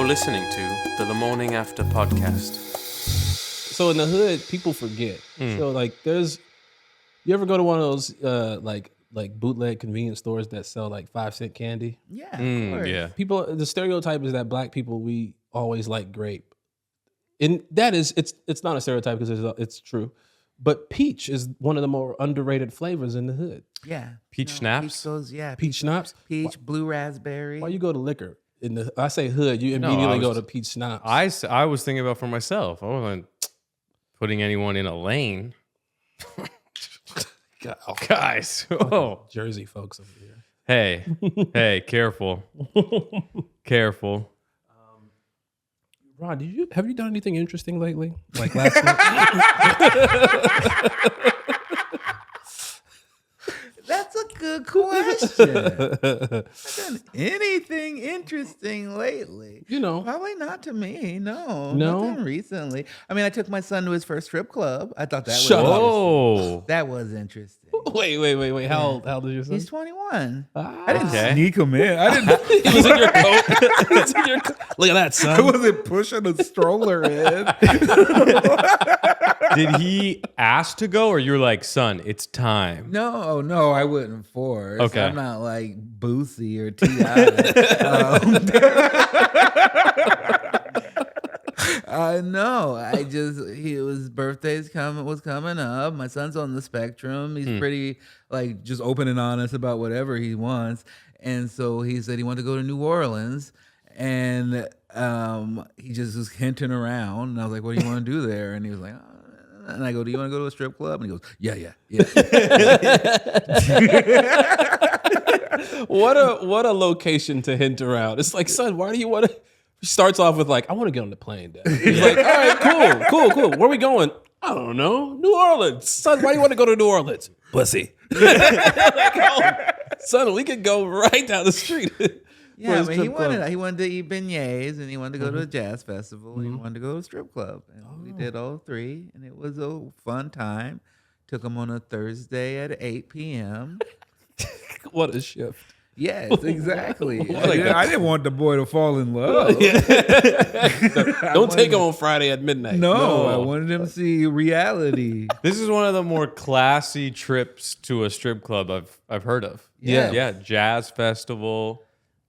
listening to the Morning After podcast. So in the hood, people forget. So like, you ever go to one of those like bootleg convenience stores that sell like 5-cent candy? Yeah, of course. Yeah. People, the stereotype is that black people, we always like grape, and that is it's not a stereotype because it's true. But peach is one of the more underrated flavors in the hood. Yeah. Peach schnapps? Peach schnapps. Peach, blue raspberry. Why you go to liquor? I say hood, you immediately go to peach schnapps. I was thinking about for myself. I wasn't putting anyone in a lane. Guys. Oh. Jersey folks over here. Hey, careful. Careful. Ron, have you done anything interesting lately? Like last night? That's a good question. I've done anything interesting lately? Probably not to me. No, nothing recently. I mean, I took my son to his first strip club. I thought that was Oh. that was interesting. Wait. How old is your son? He's 21. Ah. I didn't sneak him in. I didn't. He was in your coat. He was in your coat. Look at that, son. I wasn't pushing a stroller in. Did he ask to go, or you're like, son, it's time? No, I wouldn't force. Okay. I'm not like Boosie or T.I. No, his birthday's was coming up. My son's on the spectrum. He's pretty like just open and honest about whatever he wants. And so he said he wanted to go to New Orleans, and he just was hinting around. And I was like, "What do you want to do there?" And he was like, and I go, "Do you want to go to a strip club?" And he goes, "Yeah." What a location to hint around. It's like, son, why do you want to? He starts off with like, I want to get on the plane, Dad. He's like, all right, cool. Where are we going? I don't know. New Orleans. Son, why do you want to go to New Orleans? Pussy. Like, oh, son, we could go right down the street. Yeah, I mean, he wanted to eat beignets, and he wanted to go to a jazz festival, and he wanted to go to a strip club. And we did all three, and it was a fun time. Took him on a Thursday at 8 p.m. What a shift. Yes, exactly. I didn't want the boy to fall in love. Don't take him on Friday at midnight. No, I wanted him to see reality. This is one of the more classy trips to a strip club I've heard of. Yeah. Jazz festival,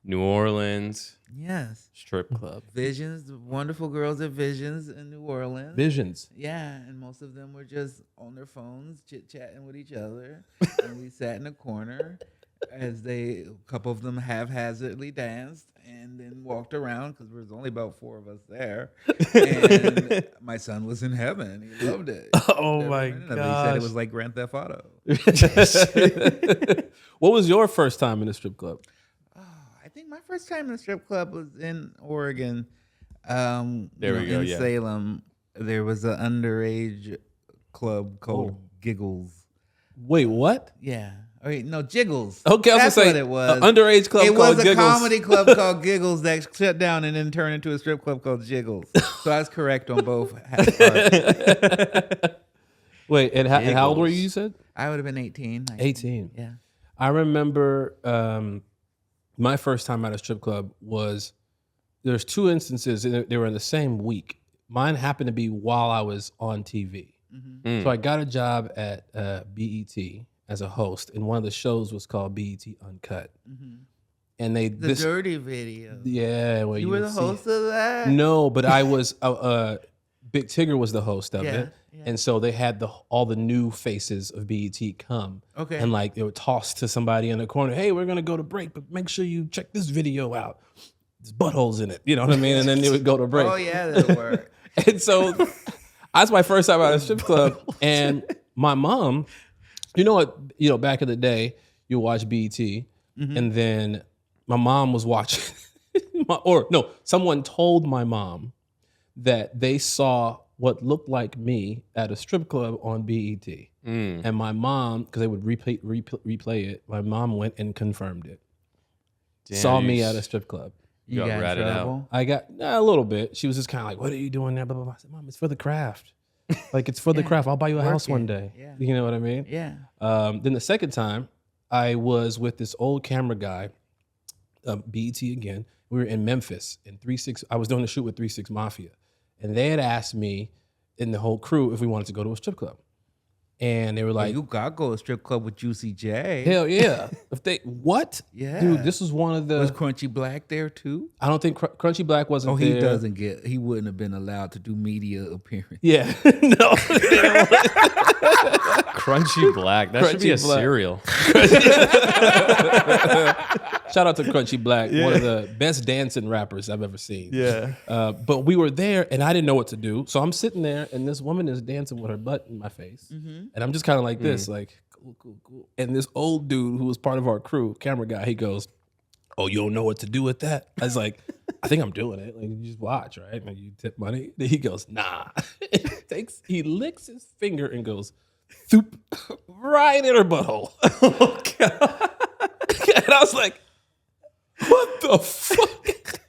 New Orleans. Yes. Strip club. Visions, wonderful girls at Visions in New Orleans. Visions. Yeah, and most of them were just on their phones, chit-chatting with each other. And we sat in a corner as a couple of them haphazardly danced and then walked around because there was only about 4 of us there. And my son was in heaven. He loved it. Oh, my God. He said it was like Grand Theft Auto. What was your first time in a strip club? I think my first time in a strip club was in Oregon. There we go, in Salem. There was an underage club called Giggles. Wait, what? Yeah. Wait, no, Jiggles. Okay, I was That's gonna say what it was. An underage club it called was a Giggles. comedy club called Giggles that shut down and then turned into a strip club called Jiggles. So I was correct on both parts. Wait, and how old were you said? I would have been 18. 19. 18. Yeah. I remember my first time at a strip club was, there's 2 instances, and they were in the same week. Mine happened to be while I was on TV. Mm-hmm. So I got a job at BET as a host, and one of the shows was called BET Uncut. Mm-hmm. And the dirty video. Yeah. Well, you were the host of that? No, but I was, Big Tigger was the host of it. Yeah. And so they had all the new faces of BET come. Okay. And like they were tossed to somebody in the corner. Hey, we're going to go to break, but make sure you check this video out. There's buttholes in it. You know what I mean? And then they would go to break. Oh, yeah, that'll work. And so that's my first time at a strip club. And my mom, back in the day, you watch BET, and then my mom was watching, someone told my mom that they saw what looked like me at a strip club on BET. And my mom, because they would replay it, my mom went and confirmed it. Damn, saw me at a strip club. You got ratted out. I got a little bit. She was just kind of like, what are you doing there? Blah, blah, blah. I said, Mom, it's for the craft. Like, it's for the craft. I'll buy you a house one day. Yeah. You know what I mean? Yeah. Then the second time, I was with this old camera guy, BET again, We were in Memphis and 3-6. I was doing a shoot with 3-6 Mafia, and they had asked me and the whole crew if we wanted to go to a strip club, and they were like, you gotta go to a strip club with Juicy J. "Hell yeah!" If they what? Yeah, Dude, this was one of the. Was Crunchy Black there too? I don't think Crunchy Black wasn't. Oh, he there. doesn't get. He wouldn't have been allowed to do media appearance. Yeah, no. Crunchy Black. That should be a Crunchy Black. cereal. Shout out to Crunchy Black, one of the best dancing rappers I've ever seen. Yeah. But we were there, and I didn't know what to do. So I'm sitting there, and this woman is dancing with her butt in my face. And I'm just kind of like this, like, cool. And this old dude who was part of our crew, camera guy, he goes, "Oh, you don't know what to do with that?" I was like, "I think I'm doing it. Like, you just watch, right? Like, you tip money." Then he goes, "Nah." He licks his finger and goes, "Thoop," right in her butthole. Oh, God. And I was like, what the fuck?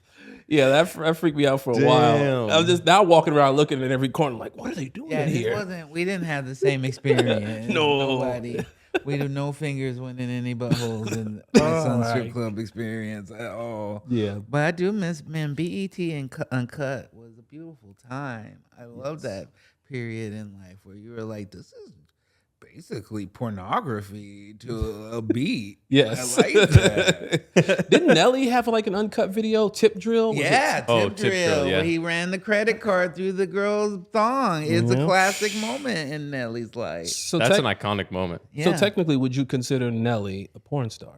Yeah, that freaked me out for a while. I'm just now walking around looking at every corner like, what are they doing Yeah, in here? we didn't have the same experience. No. Nobody. We do no fingers went in any buttholes in my son's strip club experience at all. Yeah. But I do miss, man, BET and Uncut was a beautiful time. I love that period in life where you were like, this is basically pornography to a beat. Yes. I like that. Didn't Nelly have like an uncut video, Tip Drill? Was Yeah, it- Tip Tip Drill. Drill, yeah. Where he ran the credit card through the girl's thong. It's a classic moment in Nelly's life. So, That's an iconic moment. Yeah. so technically, would you consider Nelly a porn star?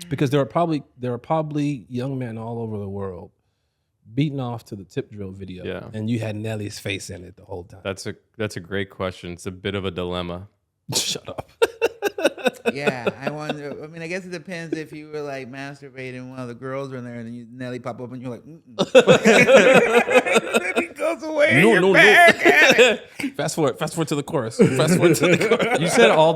Because there are probably young men all over the world beating off to the Tip Drill video, Yeah. and you had Nelly's face in it the whole time. That's a great question. It's a bit of a dilemma. Shut up. Yeah, I wonder. I mean, I guess it depends if you were like masturbating, one of the girls were in there, and then Nelly pop up, and you're like, then he goes away, and you're back at it. Fast forward to the chorus. Fast forward to the chorus. You said all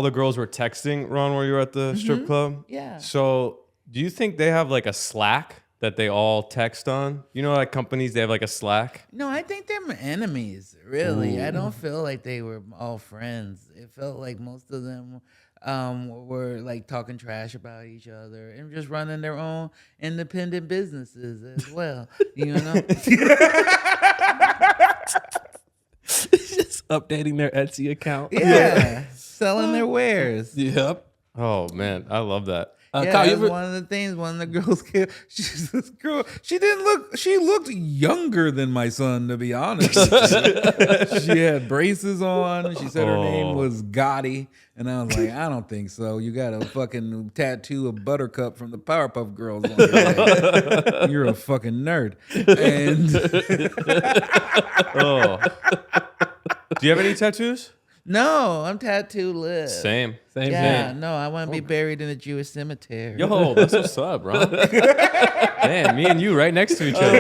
the girls were texting, Ron, while you were at the strip club? Yeah. So do you think they have like a Slack that they all text on? You know, like companies, they have like a Slack? No, I think they're enemies, really. I don't feel like they were all friends. It felt like most of them were like talking trash about each other and just running their own independent businesses as well. You know? Just updating their Etsy account. Yeah. Selling their wares. Yep. Oh, man. I love that. Yeah, Kyle, you that's ever- one of the things. One of the girls, she's this girl. She looked younger than my son, to be honest. She had braces on. She said her name was Gotti, and I was like, I don't think so. You got a fucking tattoo of Buttercup from the Powerpuff Girls on your leg. You're a fucking nerd. And Oh. Do you have any tattoos? no, I'm tattoo-less. Same. Same Yeah, thing. no, I want to be buried in a Jewish cemetery. Yo, that's what's up, bro. Man, me and you right next to each other.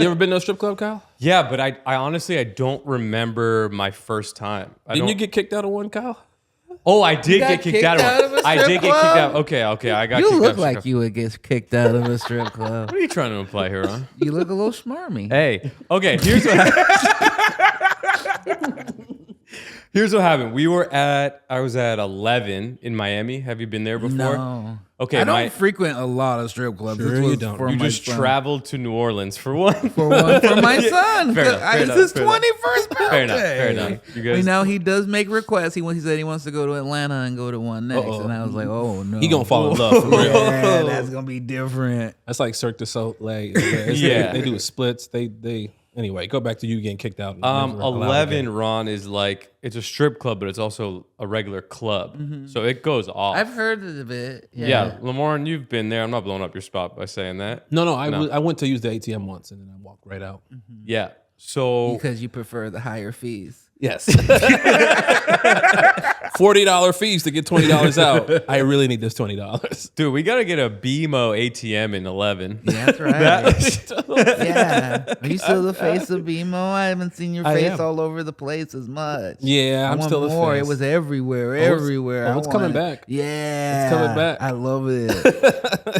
You ever been to a strip club, Kyle? Yeah, but I honestly, I don't remember my first time. Didn't you get kicked out of one, Kyle? Oh, I did got get kicked kicked out out of of one. a I strip did get club? kicked out. Okay, I got You kicked look out. like you would get kicked out of a strip club. What are you trying to imply here, Ron? You look a little smarmy. Hey, okay, here's what happened. Here's what happened. I was at 11 in Miami. Have you been there before? No. Okay, I don't frequent a lot of strip clubs. Sure This you was don't. for you my just son. traveled to New Orleans for one. For my son. Fair enough, fair It's enough, his fair enough. 21st birthday. Fair enough. You guys, Now he does make requests. He said he wants to go to Atlanta and go to one next. Uh-oh. And I was like, oh no. He gonna fall in love for real. Yeah, that's gonna be different. That's like Cirque du Soleil. Yeah. They do splits. They anyway. Go back to you getting kicked out. and never allowed 11, again. Ron, is like, it's a strip club, but it's also a regular club. So it goes off. I've heard of it. Yeah, Lamorne, you've been there. I'm not blowing up your spot by saying that. No. I went to use the ATM once and then I walked right out. Yeah. So Because you prefer the higher fees. Yes. $40 fees to get $20 out. I really need this $20. dude, we gotta get a BMO ATM in 11. Yeah, that's right. Yeah. Are you still the face of BMO? I haven't seen your I face am. all over the place as much. Yeah, I I'm want still more. a face. It was everywhere, it's- everywhere. oh, it's coming back. Yeah, It's coming back. I love it.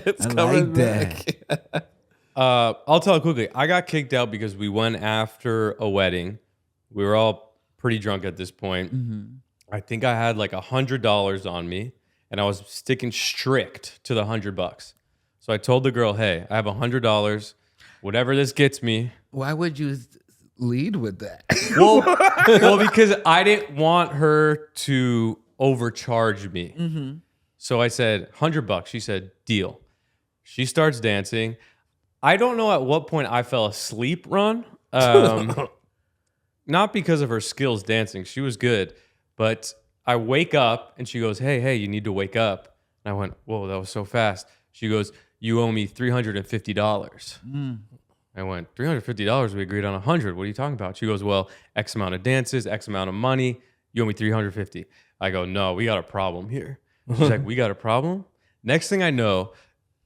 It's I coming like that. back. I'll tell it quickly. I got kicked out because we went after a wedding. We were all pretty drunk at this point. I think I had like $100 on me, and I was sticking strict to the $100. So I told the girl, hey, I have $100. Whatever this gets me. Why would you lead with that? Well, because I didn't want her to overcharge me. Mm-hmm. So I said, $100. She said, deal. She starts dancing. I don't know at what point I fell asleep, Ron. Not because of her skills dancing. She was good. But I wake up and she goes, hey, you need to wake up. And I went, whoa, that was so fast. She goes, you owe me $350. I went, $350? We agreed on 100. What are you talking about? She goes, well, X amount of dances, X amount of money. You owe me $350. I go, no, we got a problem here. She's like, we got a problem? Next thing I know,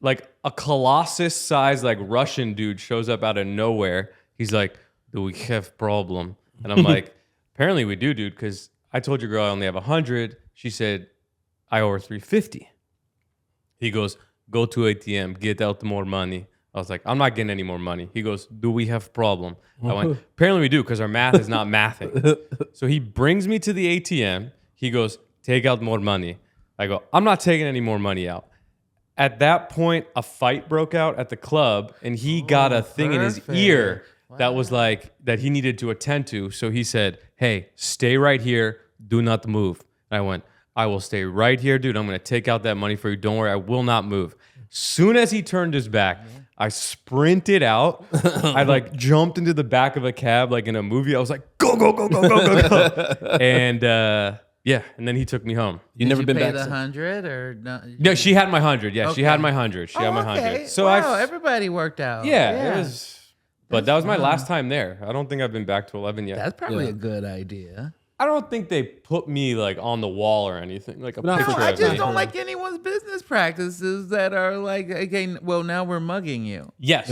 like a colossus-sized like Russian dude shows up out of nowhere. He's like, do we have problem? And I'm like, apparently we do, dude, because I told your girl I only have 100. She said, I owe her $350. He goes, go to ATM, get out more money. I was like, I'm not getting any more money. He goes, do we have problem? I went, apparently we do, because our math is not mathing. So he brings me to the ATM. He goes, take out more money. I go, I'm not taking any more money out. At that point, a fight broke out at the club, and he got a thing in his ear that was like, that he needed to attend to. So he said, hey, stay right here. Do not move. And I went, I will stay right here, dude. I'm going to take out that money for you. Don't worry. I will not move. Soon as he turned his back, I sprinted out. I like jumped into the back of a cab like in a movie. I was like, go, go, go, go, go, go, go. And yeah, and then he took me home. Did never you been pay back the since? 100 or not? No, she had my 100. Yeah, she Okay. had my 100. She had my 100. Okay. So wow, everybody worked out. yeah, it was. But that was my fun. last time there. I don't think I've been back to 11 yet. That's probably a good idea. I don't think they put me like on the wall or anything, like a No, picture No, I of just me. don't like anyone's business practices that are like, again, well, now we're mugging you. Yes.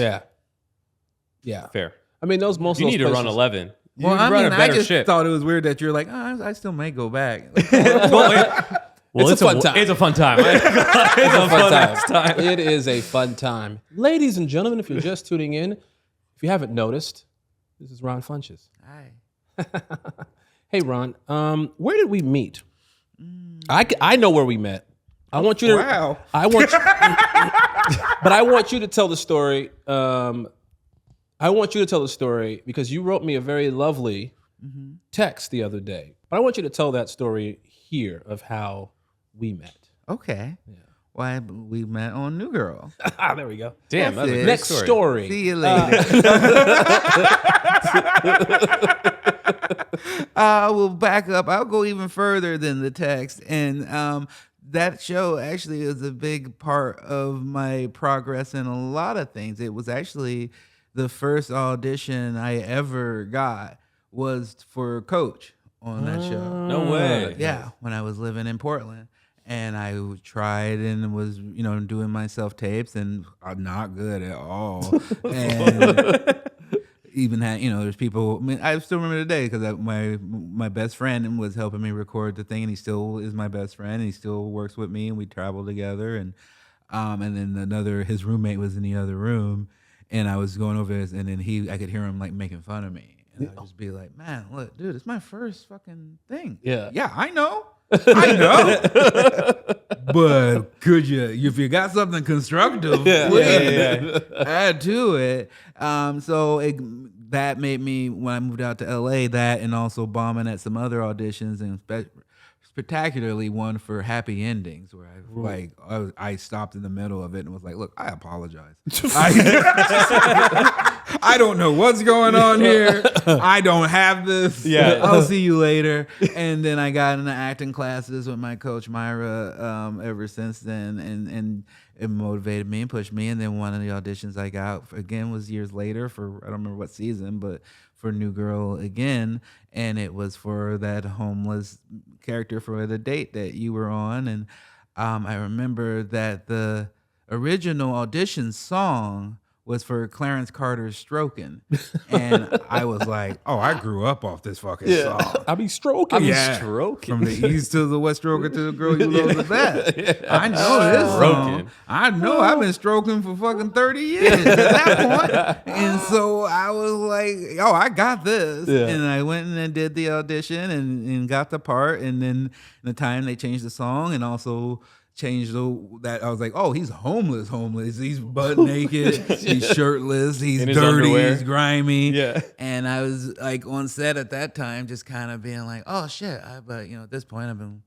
Yeah. Fair. I mean, most You of need those to run places- 11. You Well, I run mean, a I better just ship. thought it was weird that you're like, oh, I still may go back. Well, It's a fun time. It's a fun time. It's a fun time. It is a fun time. Ladies and gentlemen, if you're just tuning in, if you haven't noticed, this is Ron Funches. Hi. Hey, Ron, where did we meet? I know where we met. I want you to. Wow. I want you, but I want you to tell the story. I want you to tell the story because you wrote me a very lovely text the other day. But I want you to tell that story here of how we met. Okay. Yeah. Why we met on New Girl. There we go. Damn, that's a it. great Next story. See you later. We'll back up. I'll go even further than the text. And that show actually is a big part of my progress in a lot of things. It was actually the first audition I ever got was for Coach on that show. No way. Yeah, when I was living in Portland. And I tried and was, doing my self tapes, and I'm not good at all. And even had, there's people. I mean, I still remember today because my best friend was helping me record the thing, and he still is my best friend. And he still works with me, and we travel together. And then his roommate was in the other room, and I was going over this, and then I could hear him like making fun of me, and I'd just be like, "Man, look, dude, it's my first fucking thing." Yeah, I know. I know, but could you, if you got something constructive, please add to it. That made me, when I moved out to LA, that and also bombing at some other auditions, and spectacularly one for Happy Endings, where I stopped in the middle of it and was like, "Look, I apologize. I don't know what's going on here. I don't have this. Yeah. I'll see you later." And then I got into acting classes with my coach Myra ever since then, and it motivated me and pushed me. And then one of the auditions I got again was years later for, I don't remember what season, but for New Girl again, and it was for that homeless character for the date that you were on. And I remember that the original audition song was for Clarence Carter's Strokin'. And I was like, oh, I grew up off this fucking song. I be stroking. Stroking. From the east to the west stroker to the girl you love the best. I know this song. I know I've been stroking for fucking 30 years at that point. And so I was like, oh, I got this. Yeah. And I went and did the audition and got the part. And then in the time they changed the song, and also changed that. I was like, oh, he's homeless. He's butt naked. He's shirtless. He's In his dirty. underwear. He's grimy. Yeah. And I was like on set at that time, just kind of being like, oh shit. But at this point, I've been,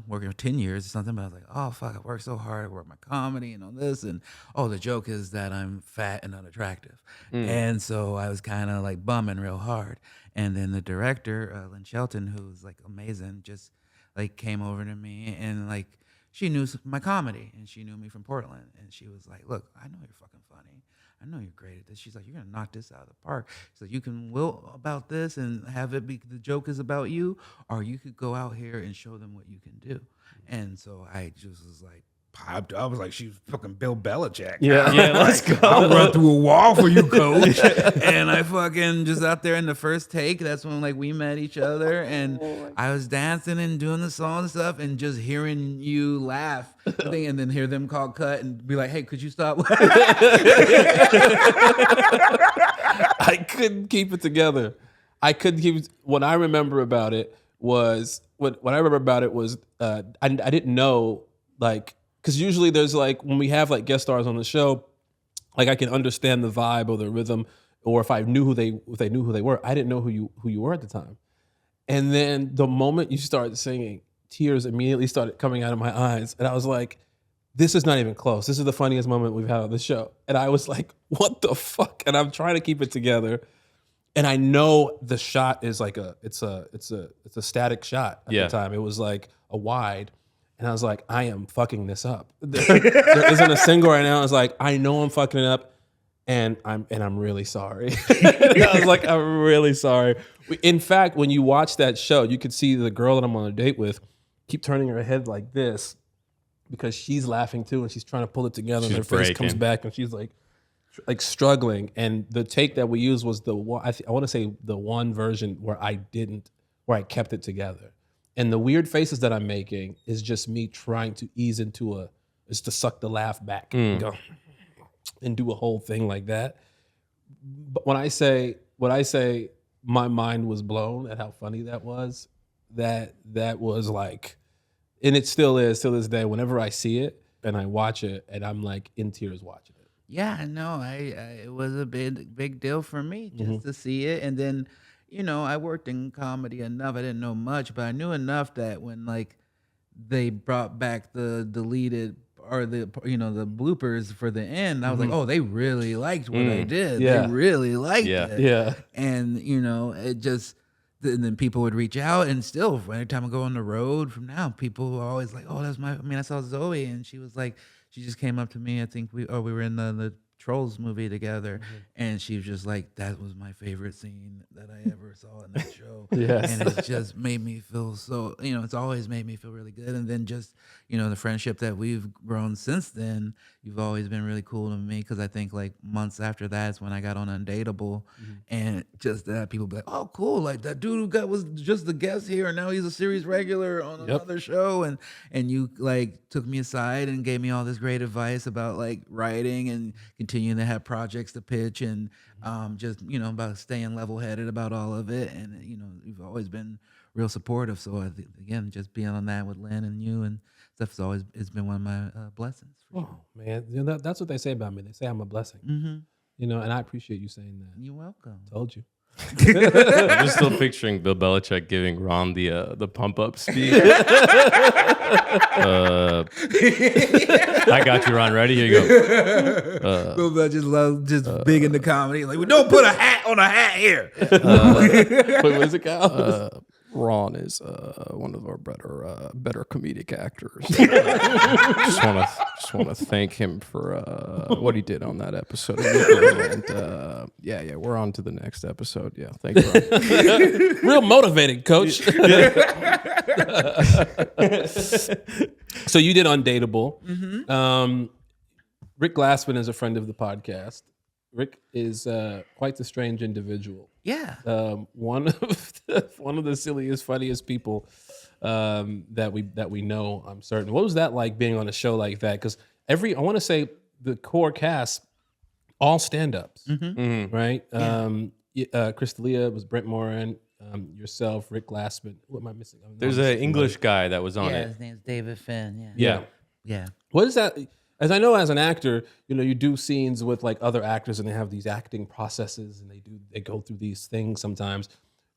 working for 10 years or something. But I was like, oh fuck, I worked so hard. I work my comedy and all this. And the joke is that I'm fat and unattractive. And so I was kind of like bumming real hard. And then the director, Lynn Shelton, who's like amazing, just like came over to me and like she knew my comedy and she knew me from Portland. And she was like, look, I know you're fucking funny. I know you're great at this. She's like, you're going to knock this out of the park. She's like, you can will about this and have it be the joke is about you, or you could go out here and show them what you can do. And so I just was like, popped. I was like, she's fucking Bill Belichick. Yeah, let's go. I'll run through a wall for you, coach. And I fucking just out there in the first take. That's when like we met each other, and I was dancing and doing the song and stuff, and just hearing you laugh, and then hear them call cut and be like, "Hey, could you stop?" I couldn't keep it together. What I remember about it was I didn't know, like, because usually there's like when we have like guest stars on the show, like I can understand the vibe or the rhythm, or if I knew who they were. I didn't know who you were at the time. And then the moment you started singing, tears immediately started coming out of my eyes, and I was like, this is not even close. This is the funniest moment we've had on the show. And I was like, what the fuck? And I'm trying to keep it together. And I know the shot is like it's a static shot at the time. It was like a wide. And I was like, I am fucking this up. There isn't a single right now. I was like, I know I'm fucking it up, and I'm really sorry. I was like, I'm really sorry. In fact, when you watch that show, you could see the girl that I'm on a date with keep turning her head like this because she's laughing too, and she's trying to pull it together, and her face comes back, and she's like struggling. And the take that we used was the one, I want to say the one version where I kept it together. And the weird faces that I'm making is just me trying to ease into is to suck the laugh back and go and do a whole thing like that. But when I say my mind was blown at how funny that was, that was like, and it still is till this day. Whenever I see it and I watch it, and I'm like in tears watching it. Yeah, no, it was a big deal for me just to see it. And then, I worked in comedy enough. I didn't know much, but I knew enough that when like they brought back the deleted or the bloopers for the end, I was like, oh, they really liked what I did. Yeah. They really liked it. Yeah. And it just, and then people would reach out, and still every time I go on the road from now, people are always like, oh, I saw Zoe, and she was like, she just came up to me. I think we were in the Trolls movie together, and she was just like, that was my favorite scene that I ever saw in that show. Yes. And it just made me feel so, it's always made me feel really good. And then just, the friendship that we've grown since then, you've always been really cool to me, because I think like months after that is when I got on Undateable, and just that people be like, oh, cool, like that dude who was just the guest here, and now he's a series regular on another show, and you like took me aside and gave me all this great advice about like writing and continuing to have projects to pitch, and just about staying level-headed about all of it. And you've always been real supportive. So again, just being on that with Lynn and you and stuff it's been one of my blessings. For sure. Man, that's what they say about me. They say I'm a blessing. And I appreciate you saying that. You're welcome. Told you. I'm just still picturing Bill Belichick giving Ron the pump up speech. I got you, Ron. Ready? Here you go. Bill Belichick just loves big into comedy. Like, we don't put a hat on a hat here. Wait, what is it, Kyle? Ron is one of our better comedic actors. just want to thank him for what he did on that episode. And yeah, we're on to the next episode. Yeah, thanks, Ron. Real motivated, coach. So you did Undateable. Rick Glassman is a friend of the podcast. Rick is quite the strange individual. Yeah. One of the silliest, funniest people that we know, I'm certain. What was that like being on a show like that? Because I want to say the core cast, all stand-ups, right? Yeah. Chris D'Elia was Brent Morin. yourself, Rick Glassman. What am I missing? There's an English guy that was on Yeah, it. his name's David Finn. Yeah. Yeah. Yeah. What is that? As I know, as an actor, you do scenes with like other actors, and they have these acting processes, and they go through these things sometimes.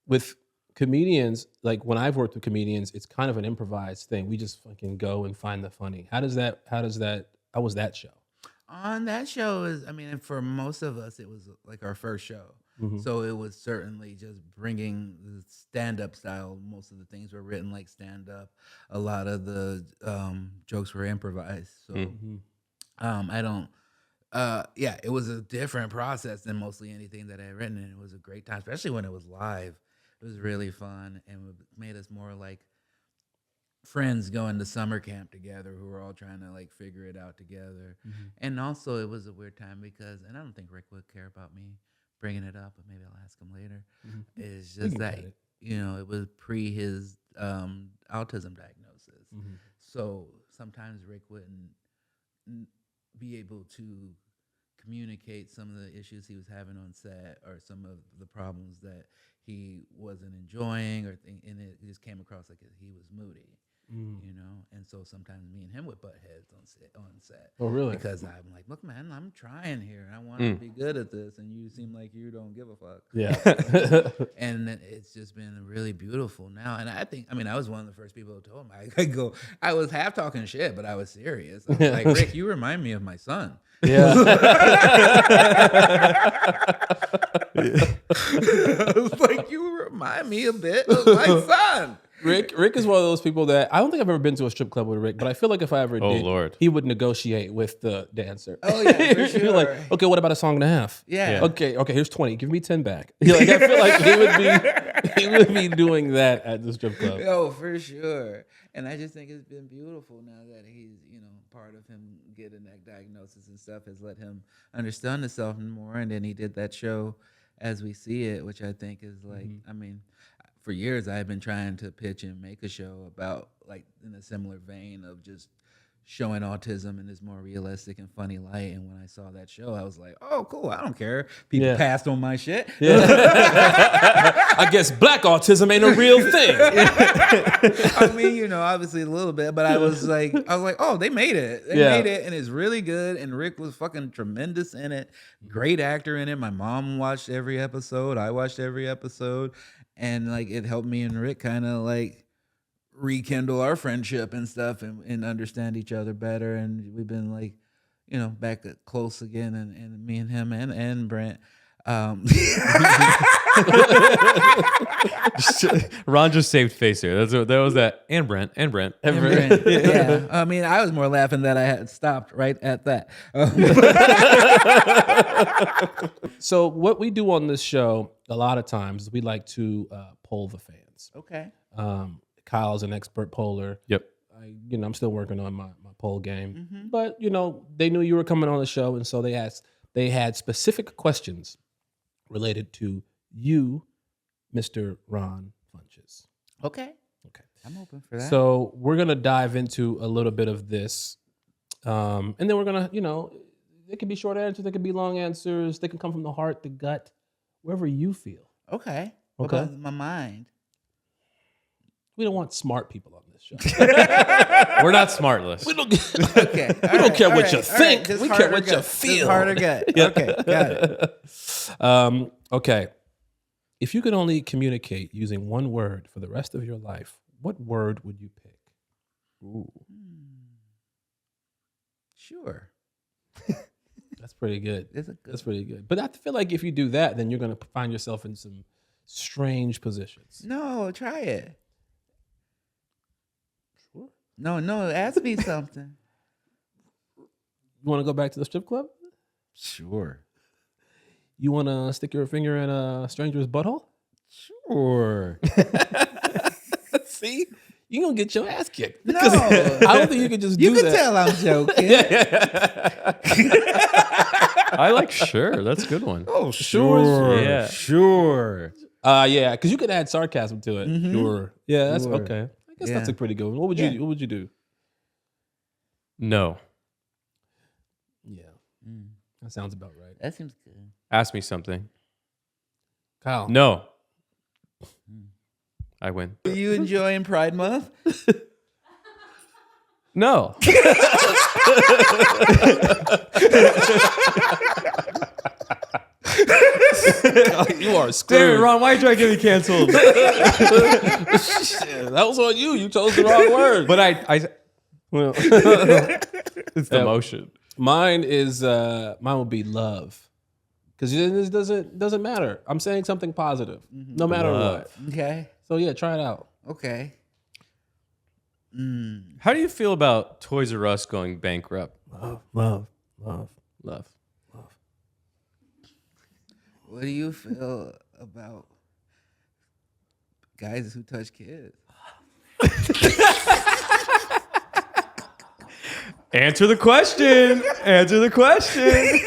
With comedians, like when I've worked with comedians, it's kind of an improvised thing. We just fucking go and find the funny. How was that show? On that show I mean, for most of us, it was like our first show. Mm-hmm. So it was certainly just bringing the stand-up style. Most of the things were written like stand-up. A lot of the jokes were improvised. So I don't, it was a different process than mostly anything that I had written. And it was a great time, especially when it was live. It was really fun and it made us more like friends going to summer camp together who were all trying to like figure it out together. And also it was a weird time because, and I don't think Rick would care about me bringing it up, but maybe I'll ask him later. It's just that, it was pre his autism diagnosis. So sometimes Rick wouldn't be able to communicate some of the issues he was having on set or some of the problems that he wasn't enjoying and it just came across like he was moody. And so sometimes me and him would butt heads on set. Oh, really? Because I'm like, look, man, I'm trying here. I want to be good at this, and you seem like you don't give a fuck. Yeah. And it's just been really beautiful now. And I was one of the first people who told him. I was half talking shit, but I was serious. I was like, Rick, you remind me of my son. Yeah. I was like, you remind me a bit of my son. Rick is one of those people that I don't think I've ever been to a strip club with Rick, but I feel like if I ever did, Lord. he would negotiate with the dancer. Oh yeah, for sure. He'd be like, okay, what about a song and a half? Yeah. Okay, here's 20. Give me 10 back. I feel like he would be doing that at the strip club. Oh, for sure. And I just think it's been beautiful now that he's, part of him getting that diagnosis and stuff has let him understand himself more. And then he did that show As We See It, which I think is like, I mean, for years I've been trying to pitch and make a show about like in a similar vein of just showing autism in this more realistic and funny light. And when I saw that show, I was like, oh, cool. I don't care. People passed on my shit. Yeah. I guess black autism ain't a real thing. I mean, obviously a little bit, but I was like, oh, they made it. They made it, and it's really good. And Rick was fucking tremendous in it. Great actor in it. My mom watched every episode. I watched every episode. And like it helped me and Rick kind of like rekindle our friendship and stuff and understand each other better. And we've been like, back close again. And me and him and Brent. Ron just saved face here. That was that. And Brent. Yeah. I mean, I was more laughing that I had stopped right at that. So what we do on this show, a lot of times, we like to poll the fans. Okay. Kyle's an expert poller. Yep. I'm still working on my poll game. But, they knew you were coming on the show, and so they had specific questions related to you, Mr. Ron Funches. Okay. I'm open for that. So we're going to dive into a little bit of this. And then we're going to, they can be short answers, they can be long answers, they can come from the heart, the gut, wherever you feel. Okay. What about my mind? We don't want smart people on this show. We're not smartless. We don't, Okay. we don't care what you think. Just We heart care or what you gut. feel. Just heart or gut. Okay. Got it. Okay. If you could only communicate using one word for the rest of your life, what word would you pick? Ooh. Sure. That's pretty good. That's pretty good. But I feel like if you do that, then you're going to find yourself in some strange positions. No, try it. Sure. No, ask me something. You want to go back to the strip club? Sure. You want to stick your finger in a stranger's butthole? Sure. See? You're going to get your ass kicked. No. I don't think you can just do that. You can tell I'm joking. I like sure. That's a good one. Oh, sure. Yeah. Sure. Yeah, because you could add sarcasm to it. Mhm. Sure. Yeah, that's Sure. okay. I guess that's a pretty good one. What would you do? No. Yeah. That sounds about right. That seems good. Ask me something. Kyle. No. I win. Are you enjoying Pride Month? No. You are Damn it, screwed. Ron, why you trying to get me canceled? That was on you. You chose the wrong word. But I Well, it's the motion. mine would be love. Because this doesn't matter. I'm saying something positive, no matter what. Okay. So yeah, try it out. Okay. How do you feel about Toys R Us going bankrupt? Love. Love. What do you feel about guys who touch kids? Answer the question. Answer the question.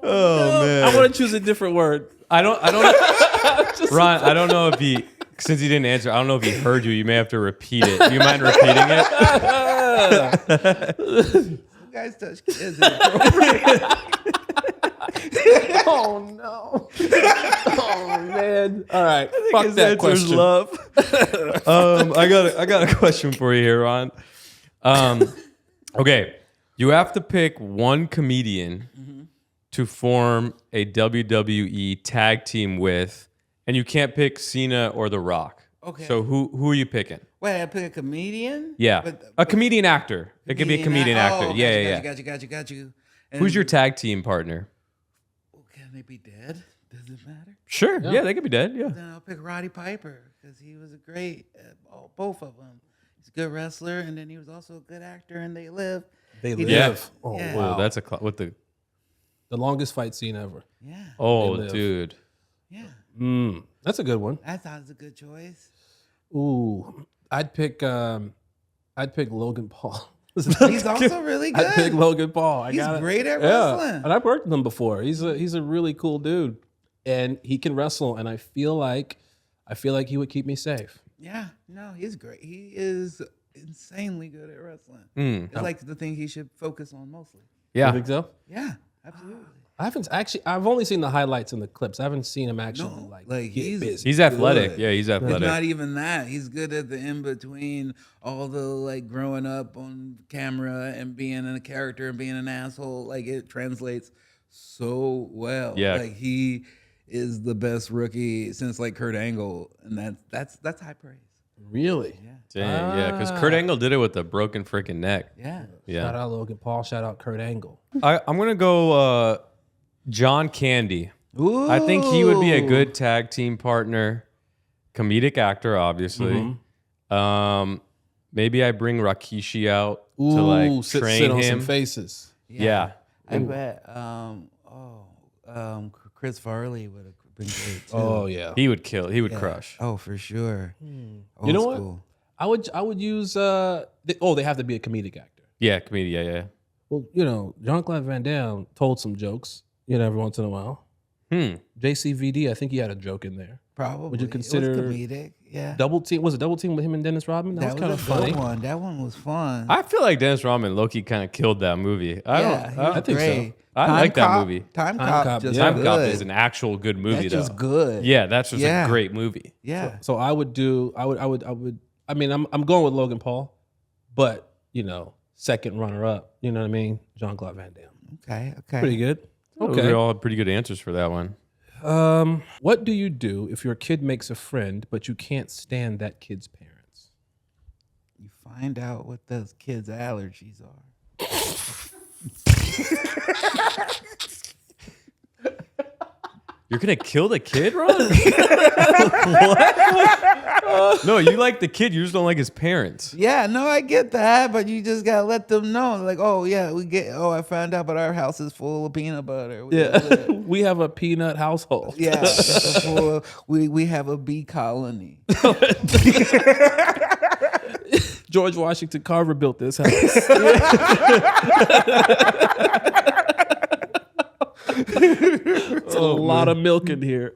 Oh man. I want to choose a different word. I don't Ron, I don't know if he since he didn't answer, I don't know if he heard you. You may have to repeat it. Do you mind repeating it? Guys touch kids. Inappropriate. Oh no. Oh man. All right. Fuck His that answer is question. love. I got a question for you here, Ron. Okay. You have to pick one comedian to form a WWE tag team with, and you can't pick Cena or The Rock. Okay. So who are you picking? Wait, I pick a comedian? Yeah. A comedian actor. It could be a comedian actor. Oh, Yeah. Got you. And Who's your tag team partner? Can they be dead? Does it matter? Sure. Yeah, they could be dead. Yeah. Then I'll pick Roddy Piper because he was a great at both of them. He's a good wrestler, and then he was also a good actor, and they live. They He live. Yeah. Oh Yeah. wow. Oh, that's with the. The longest fight scene ever. Yeah. Oh, live. dude. Yeah. That's a good one. I thought it was a good choice. Ooh, I'd pick Logan Paul. He's also really good. I'd pick Logan Paul. He's great at wrestling. And I've worked with him before. He's a really cool dude, and he can wrestle. And I feel like he would keep me safe. Yeah. No, he's great. He is insanely good at wrestling. Mm. It's like the thing he should focus on mostly. You Yeah. think so? Yeah, absolutely. I've only seen the highlights and the clips. I haven't seen him actually No, like like, get he's- busy. He's athletic. Good. Yeah, he's It's athletic. not even that. He's good at the in between, all the like growing up on camera and being in a character and being an asshole. Like it translates so well. Yeah. Like he is the best rookie since like Kurt Angle, and that's high praise. Really? Yeah. Dang, yeah, because Kurt Angle did it with a broken freaking neck. Yeah. Shout Yeah. out Logan Paul. Shout out Kurt Angle. I'm going to go John Candy. Ooh. I think he would be a good tag team partner. Comedic actor, obviously. Maybe I bring Rikishi out to like sit train on him. some faces. Yeah. I bet. Chris Farley would have been great too. Oh yeah. He would kill. He would Yeah. crush. Oh, for sure. Old You know what? school. I would use they have to be a comedic actor. Yeah, comedian. Yeah, Well, Jean-Claude Van Damme told some jokes, every once in a while. yeah. JCVD, I think he had a joke in there. Probably. Would you It was consider comedic? Yeah. Double team? Was it double team with him and Dennis Rodman? That was kind of a funny. good one. That one was fun. I feel like Dennis Rodman low-key kind of killed that movie. he was think so. great. I like that movie. Time Cop, Cop just yeah. Time good. Cop is an actual good movie, That's though. just good. Yeah, that's just Yeah. a great movie. Yeah. So I would I'm going with Logan Paul, but second runner up, you know what I mean? Jean-Claude Van Damme. Okay. Pretty good. Okay. We all had pretty good answers for that one. What do you do if your kid makes a friend, but you can't stand that kid's parents? You find out what those kids' allergies are. You're gonna kill the kid, Ron? What? No, you like the kid. You just don't like his parents. Yeah, no, I get that, but you just gotta let them know. Like, oh yeah, I found out, but our house is full of peanut butter. We have a peanut household. Yeah, we have a bee colony. George Washington Carver built this house. It's a lot of milk in here.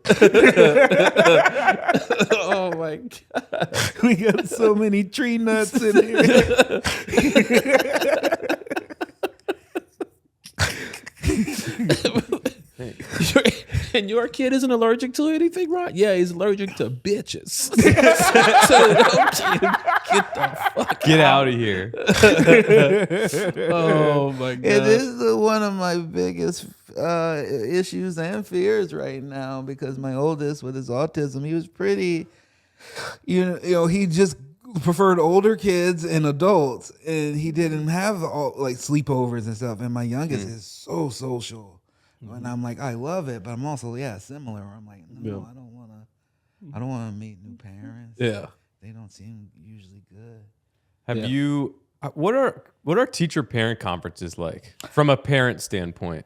Oh my God. We got so many tree nuts in here. And your kid isn't allergic to anything, right? Yeah, he's allergic to bitches. So get the fuck Get out of here. Oh my God. It is one of my biggest issues and fears right now because my oldest with his autism, he was pretty, you know, he just preferred older kids and adults, and he didn't have all like sleepovers and stuff. And my youngest is so social. And I'm like, I love it, but I'm also similar. I'm like, no, I don't want to meet new parents. Yeah, they don't seem usually good. Have you? What are teacher parent conferences like from a parent standpoint?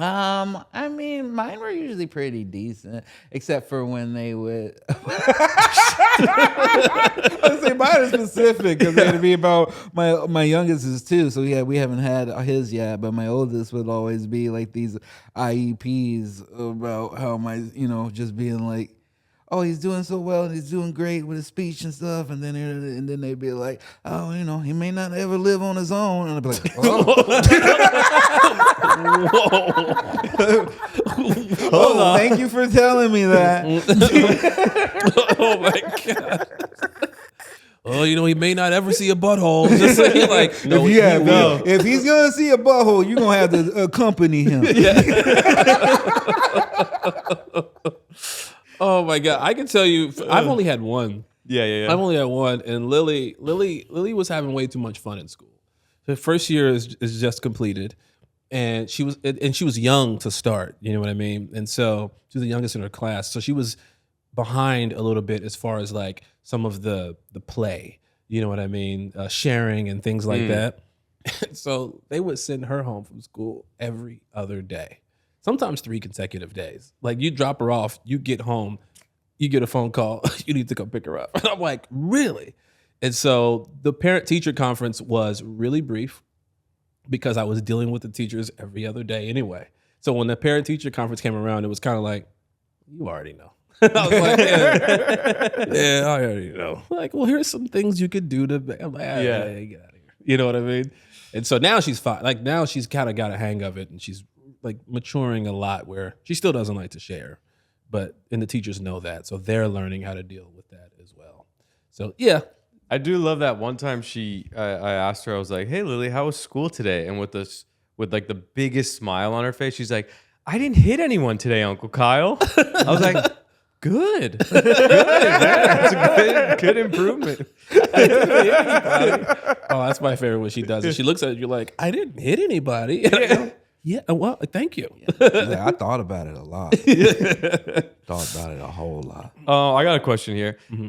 I mean, mine were usually pretty decent, except for when they would. I say mine is specific because it'd be about my youngest is 2, so we haven't had his yet, but my oldest would always be like these IEPs about how just being like, oh, he's doing so well and he's doing great with his speech and stuff, and then they'd be like, oh, he may not ever live on his own, and I'd be like, oh. Oh, thank you for telling me that. Oh my God. Oh, he may not ever see a butthole. Just like, no, if he's gonna see a butthole, you're gonna have to accompany him. Oh my God. I can tell you, I've only had one. Yeah. I've only had one, and Lily was having way too much fun in school. The first year is just completed, and she was young to start. You know what I mean? And so she was the youngest in her class, so she was behind a little bit as far as like some of the play. You know what I mean? Sharing and things like that. So they would send her home from school every other day. Sometimes 3 consecutive days. Like you drop her off, you get home, you get a phone call, you need to come pick her up. And I'm like, really? And so the parent-teacher conference was really brief because I was dealing with the teachers every other day anyway. So when the parent-teacher conference came around, it was kind of like, you already know. I was like, yeah, I already know. Like, well, here's some things you could do to, I'm like, get out of here. You know what I mean? And so now she's fine. Like now she's kind of got a hang of it, and she's like maturing a lot where she still doesn't like to share, and the teachers know that. So they're learning how to deal with that as well. So yeah. I do love that one time I asked her, I was like, hey Lily, how was school today? And with like the biggest smile on her face, she's like, I didn't hit anyone today, Uncle Kyle. I was like, good. Good, man. That's a good improvement. Oh, that's my favorite when she does it. She looks at it, you're like, I didn't hit anybody. And I go, yeah, well, thank you. Yeah, I thought about it a lot. Thought about it a whole lot. Oh, I got a question here. Mm-hmm.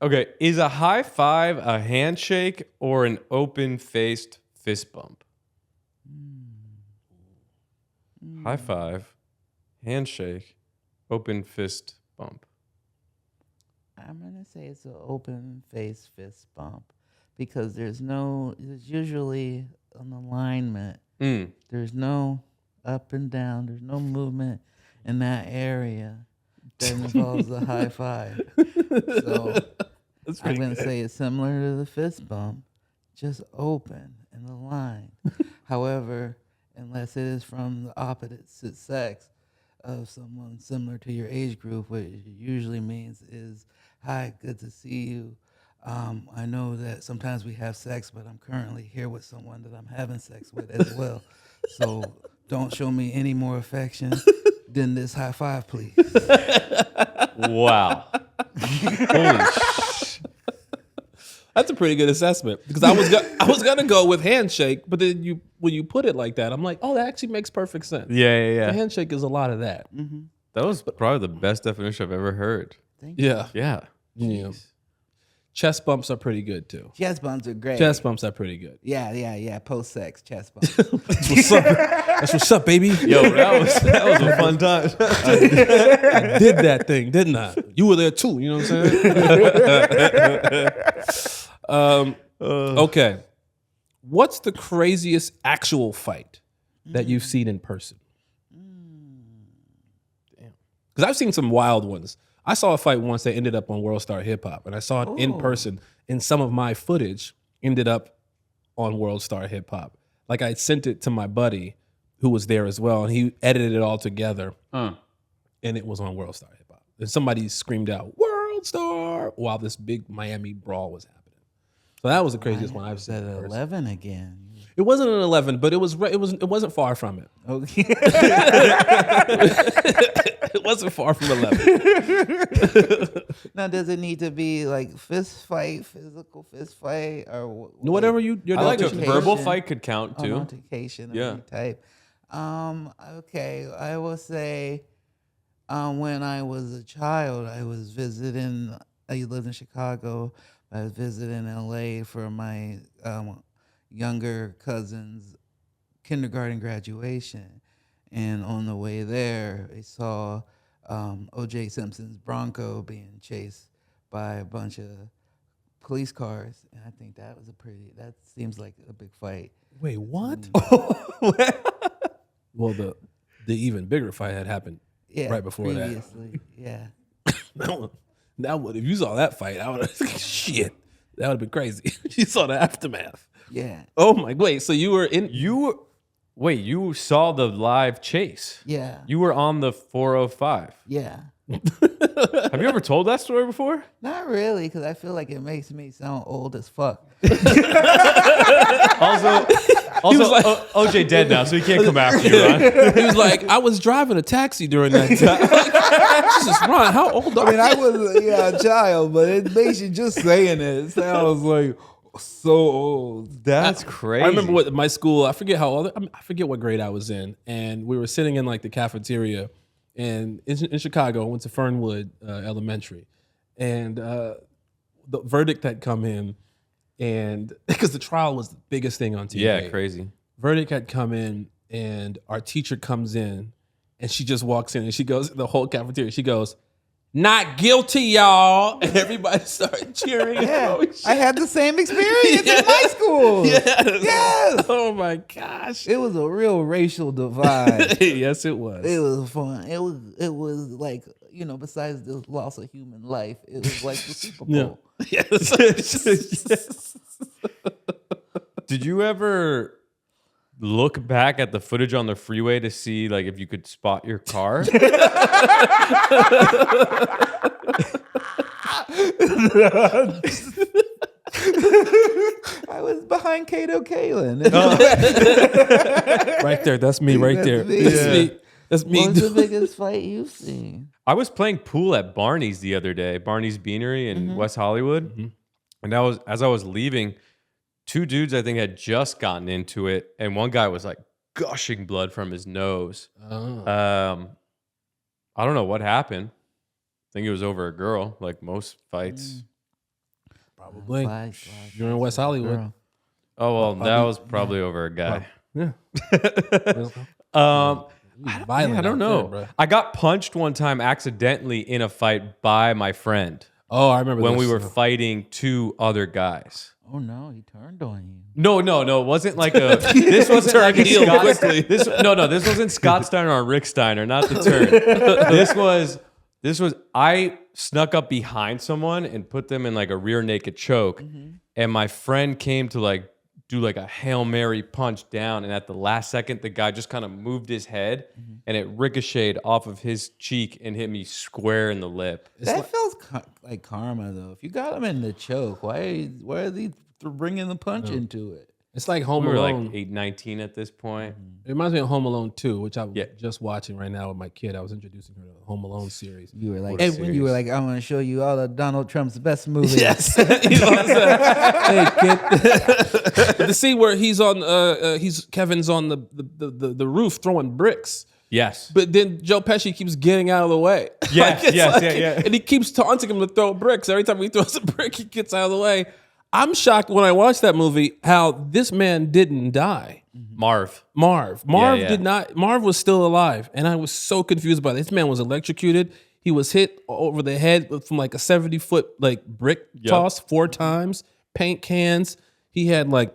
Okay, is a high five a handshake or an open-faced fist bump? High five, handshake, open fist bump. I'm gonna say it's an open face fist bump because there's usually an alignment. There's no up and down. There's no movement in that area that involves a high five. So I'm going to say it's similar to the fist bump, just open and aligned. However, unless it is from the opposite sex of someone similar to your age group, what it usually means is, hi, good to see you. I know that sometimes we have sex, but I'm currently here with someone that I'm having sex with as well. So don't show me any more affection than this high five, please. Wow. Holy That's a pretty good assessment because I was gonna go with handshake, but then when you put it like that, I'm like, oh, that actually makes perfect sense. Yeah. The handshake is a lot of that. Mm-hmm. That was probably the best definition I've ever heard. Thank you. Yeah. Yeah. Chest bumps are pretty good too. Chest bumps are great. Chest bumps are pretty good. Yeah. Post-sex chest bumps. What's up? That's what's up, baby. Yo, that was a fun time. I did that thing, didn't I? You were there too. You know what I'm saying? Okay. What's the craziest actual fight that you've seen in person? because I've seen some wild ones. I saw a fight once that ended up on World Star Hip Hop, and I saw it in person. And some of my footage ended up on World Star Hip Hop. Like I sent it to my buddy who was there as well, and he edited it all together, and it was on World Star Hip Hop. And somebody screamed out "World Star" while this big Miami brawl was happening. So that was the craziest one I've seen. 11 again. It wasn't an 11, but it wasn't far from it. Okay. It wasn't far from 11. Now, does it need to be like fist fight, physical fist fight, or Whatever you're I like a Altercation. verbal fight could count too. altercation of Yeah. any type? Okay, I will say, when I was a child, I was visiting. I lived in Chicago. I was visiting LA for my younger cousin's kindergarten graduation, and on the way there, I saw O.J. Simpson's Bronco being chased by a bunch of police cars, and I think that seems like a big fight. Wait, what? Well, the even bigger fight had happened right before previously, yeah. That would if you saw that fight, I would have shit. That would have been crazy. You saw the aftermath. Yeah. Oh my! Wait, so you were in? You saw the live chase. Yeah. You were on the 405. Yeah. Have you ever told that story before? Not really, because I feel like it makes me sound old as fuck. Also, like, OJ dead now, so he can't come after you, Ron. He was like, I was driving a taxi during that time. Jesus, Ron, how old are you? I was a child, but it makes you just saying it sounds like so old. That's crazy. I remember what my school. I forget how old. I forget what grade I was in, and we were sitting in like the cafeteria, and in Chicago, I went to Fernwood Elementary, and the verdict had come in, and because the trial was the biggest thing on TV. Yeah, crazy. Verdict had come in, and our teacher comes in, and she just walks in, and she goes, the whole cafeteria, she goes, "Not guilty, y'all," and everybody started cheering. Yeah, I had the same experience in my school. Yes. Oh my gosh. It was a real racial divide. Yes, it was. It was fun. It was like, besides the loss of human life, it was like the Super Bowl. Yes. Did you ever look back at the footage on the freeway to see like if you could spot your car? I was behind Kato Kalin. Right there. That's me right there. me. That's me. That's me. What's the biggest fight you've seen? I was playing pool at Barney's the other day, Barney's Beanery in West Hollywood. And that was as I was leaving, two dudes I think had just gotten into it, and one guy was like gushing blood from his nose. I don't know what happened. I think it was over a girl, like most fights. Probably. Flash, You're in West Hollywood. girl. Oh well, that was probably over a guy. Yeah. I don't know. I got punched one time accidentally in a fight by my friend Oh, I remember when this. we were fighting two other guys. Oh no, he turned on you. No, it wasn't like a. This wasn't like a heel Scott, quickly. this wasn't Scott Steiner or Rick Steiner, not the turn. This was I snuck up behind someone and put them in like a rear naked choke, and my friend came to like do like a Hail Mary punch down, and at the last second, the guy just kind of moved his head, and it ricocheted off of his cheek and hit me square in the lip. That feels like karma, though. If you got him in the choke, why are they bringing the punch into it? It's like Home We were Alone. like 19 at this point. It reminds me of Home Alone 2, which I'm Yeah. just watching right now with my kid. I was introducing her to the Home Alone series. You were like, What a when you were like, I want to show you all of Donald Trump's best movies. Yes. You know what I'm saying? Hey, kid. The scene where Kevin's on the roof throwing bricks. Yes. But then Joe Pesci keeps getting out of the way. Yes, it's yeah. And he keeps taunting him to throw bricks. Every time he throws a brick, he gets out of the way. I'm shocked when I watched that movie how this man didn't die. Marv. Marv Yeah. did not. Marv was still alive, and I was so confused by this. Man was electrocuted. He was hit over the head from like a 70-foot like brick toss 4 times. Paint cans. He had like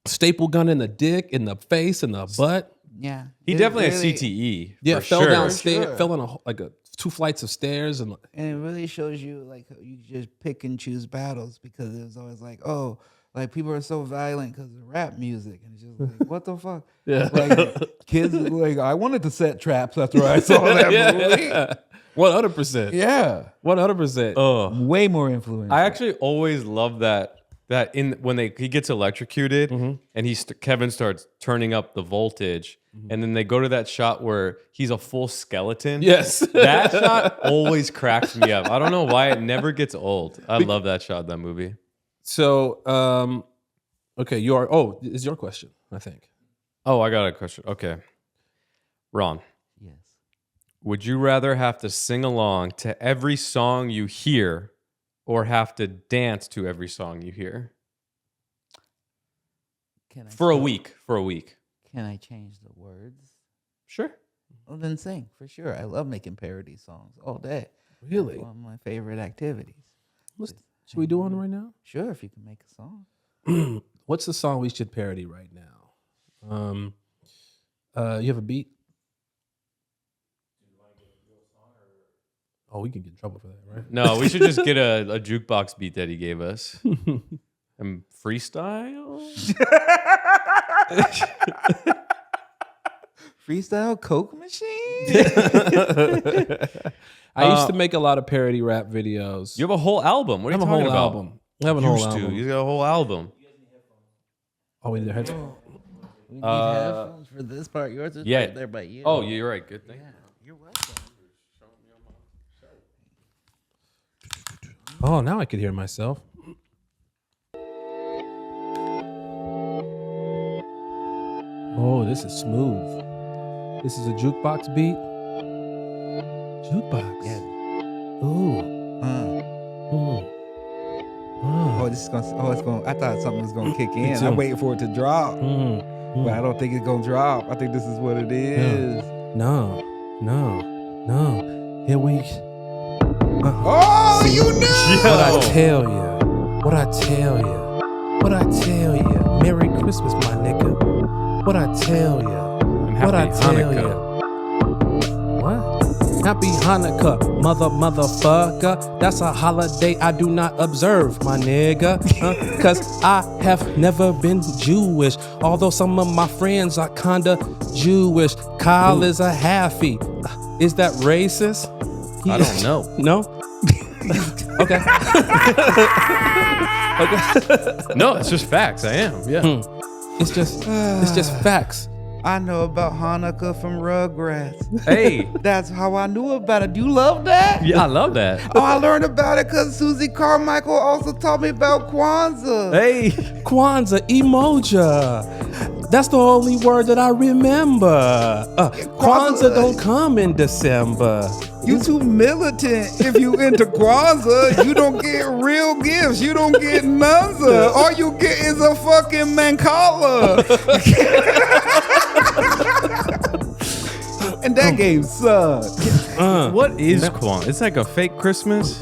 staple gun in the dick, in the face, in the butt. Yeah. He It definitely really- has CTE. Yeah, for fell sure. downstairs, Sure. fell on like 2 flights of stairs, and And it really shows you like you just pick and choose battles because it was always like, oh, like people are so violent because of rap music, and it's just like, what the fuck? Yeah. Like kids, like I wanted to set traps after I saw that movie. 100%. Yeah, 100%. Oh, way more influential. I actually always love that when he gets electrocuted and Kevin starts turning up the voltage, and then they go to that shot where he's a full skeleton. Yes. That shot always cracks me up. I don't know why it never gets old. I love that shot, that movie. So, okay, it's your question, I think. Oh, I got a question. Okay. Ron, yes. would you rather have to sing along to every song you hear or have to dance to every song you hear? Can I For a change- week. For a week. Can I change the words? Sure. Well, then sing for sure. I love making parody songs all day. Really? That's one of my favorite activities. Should we do one right now? Sure, if you can make a song. What's the song we should parody right now? You have a beat? Oh, we can get in trouble for that, right? No, we should just get a jukebox beat that he gave us. And freestyle? Freestyle Coke machine? I used to make a lot of parody rap videos. You have a whole album. What I are have you a talking whole about? album. I have a whole Used to. album. He's got a whole album. Oh, we need a headphone. We need headphones for this part. Yours is Yeah. right there by you. Oh, you're right. Good thing. You're welcome. Oh, now I could hear myself. Oh, this is smooth. This is a jukebox beat. Jukebox. Yeah. Ooh. Ooh. Oh, this is gonna. Oh, it's gonna. I thought something was gonna kick in. too. I'm waiting for it to drop, Mm. but I don't think it's gonna drop. I think this is what it is. No. Here we. Oh, you knew! What I tell you. What I tell you. What I tell you. Merry Christmas, my nigga. What I tell you. What I Happy tell Hanukkah. you. What? Happy Hanukkah, motherfucker. That's a holiday I do not observe, my nigga. Cause I have never been Jewish. Although some of my friends are kinda Jewish. Kyle is a halfie. Is that racist? I don't know. No? Okay. No, it's just facts. I am. Yeah. It's just facts. I know about Hanukkah from Rugrats. Hey. That's how I knew about it. Do you love that? Yeah, I love that. Oh, I learned about it because Susie Carmichael also taught me about Kwanzaa. Hey. Kwanzaa, emoja. That's the only word that I remember. Kwanzaa don't come in December. You too militant. If you into Kwanzaa, you don't get real gifts. You don't get nunza. All you get is a fucking mancala. And that game sucked. What is Kwanzaa? It's like a fake Christmas.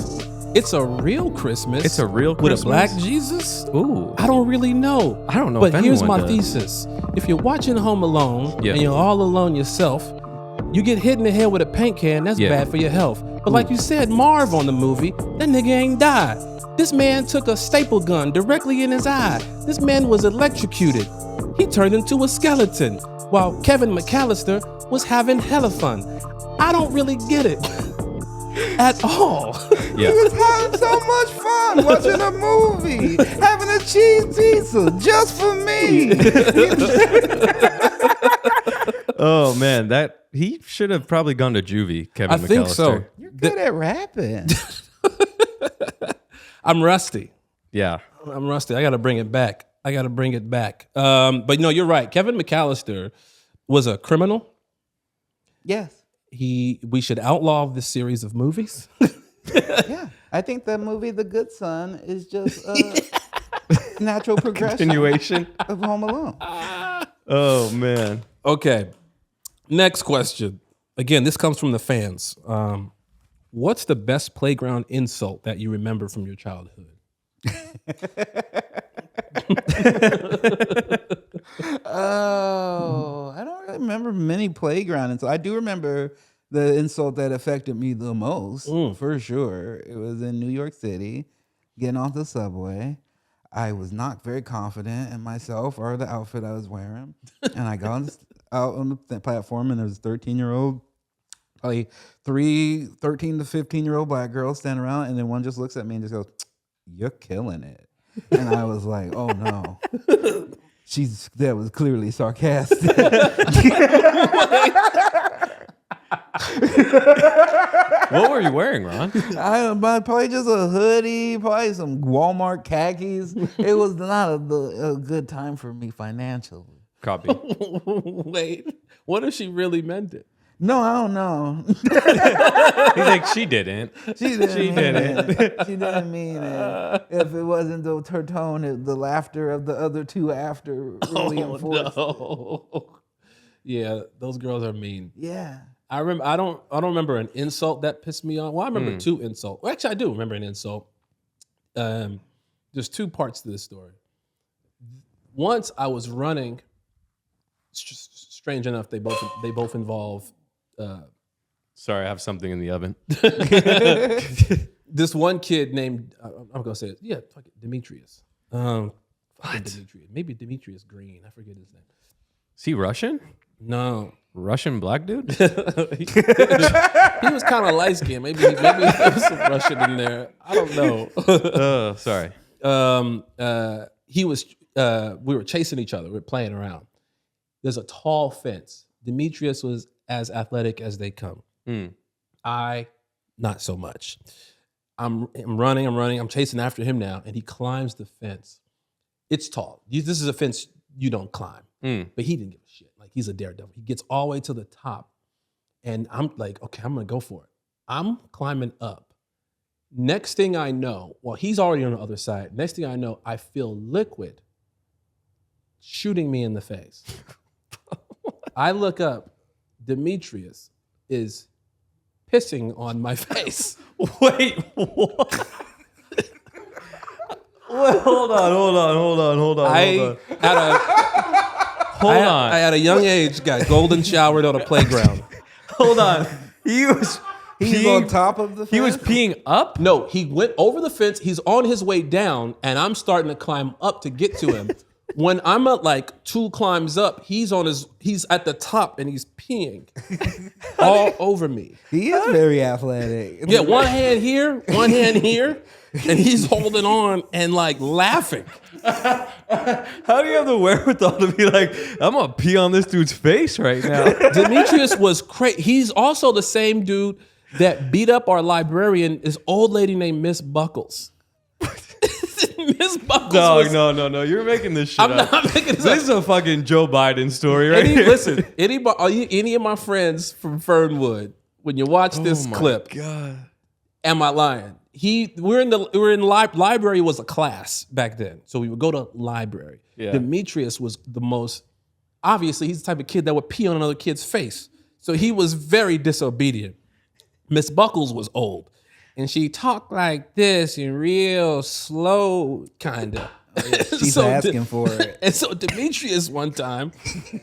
It's a real Christmas. It's a real with Christmas? a black Jesus. Ooh. I don't really know. I don't know But if here's anyone my does. thesis. If you're watching Home Alone Yeah. and you're all alone yourself, you get hit in the head with a paint can, that's Yeah. bad for your health. But like you said, Marv on the movie, that nigga ain't died. This man took a staple gun directly in his eye. This man was electrocuted. He turned into a skeleton while Kevin McAllister was having hella fun. I don't really get it at all. Yeah. We was having so much fun watching a movie, having a cheese pizza just for me. Oh man, he should have probably gone to juvie, Kevin I think so. McAllister. You're good at rapping. I'm rusty. Yeah. I'm rusty. I got to bring it back. But no, you're right. Kevin McAllister was a criminal. Yes. We should outlaw this series of movies. Yeah. I think the movie The Good Son is just a natural progression Continuation. of Home Alone. Oh man. Okay. Next question. Again, this comes from the fans. What's the best playground insult that you remember from your childhood? Oh, I don't really remember many playground insults. I do remember the insult that affected me the most, for sure. It was in New York City, getting off the subway. I was not very confident in myself or the outfit I was wearing. And I got out on the platform, and there was a 13-year-old, probably 13 to 15-year-old black girls standing around. And then one just looks at me and just goes, "You're killing it." And I was like, oh no. That was clearly sarcastic. What were you wearing, Ron? Probably just a hoodie, probably some Walmart khakis. It was not a good time for me financially. Copy. Wait, what if she really meant it? No, I don't know. He's like, she didn't. She didn't mean it. If it wasn't her tone, the laughter of the other two after really enforced. No. Yeah, those girls are mean. Yeah. I remember. I don't remember an insult that pissed me off. Well, I remember two insults. Well, actually, I do remember an insult. There's two parts to this story. Once I was running. Strange enough, they both involve. Sorry, I have something in the oven. This one kid named I'm gonna say it. Yeah, fuck it, Demetrius. What? Demetrius. Maybe Demetrius Green. I forget his name. Is he Russian? No. Russian black dude? He was kind of light skinned. Maybe there was some Russian in there. I don't know. Sorry. He was. We were chasing each other. We were playing around. There's a tall fence. Demetrius was as athletic as they come. I, not so much. I'm running. I'm chasing after him now, and he climbs the fence. It's tall. This is a fence you don't climb. But he didn't give a shit. Like, he's a daredevil. He gets all the way to the top, and I'm like, okay, I'm gonna go for it. I'm climbing up. Next thing I know, well, he's already on the other side. Next thing I know, I feel liquid shooting me in the face. I look up. Demetrius is pissing on my face. Wait, what? Well, hold on. I at a young age got golden showered on a playground. Hold on. He's on top of the fence? He was peeing up? No, he went over the fence. He's on his way down, and I'm starting to climb up to get to him. When I'm at like 2 climbs up, he's at the top and he's peeing all over me. He is very athletic. Yeah, one hand here, and he's holding on and like laughing. How do you have the wherewithal to be like, I'm gonna pee on this dude's face right now? Demetrius was crazy. He's also the same dude that beat up our librarian, this old lady named Miss Buckles. Miss Buckles. No. You're making this shit up. I'm not making this up. This is a fucking Joe Biden story right here. Listen, any of my friends from Fernwood, when you watch this clip, God. am I lying? We're in library was a class back then, so we would go to library. Yeah. Demetrius was the most, obviously he's the type of kid that would pee on another kid's face, so he was very disobedient. Miss Buckles was old, and she talked like this and real slow, kind of. She's asking for it. And so Demetrius one time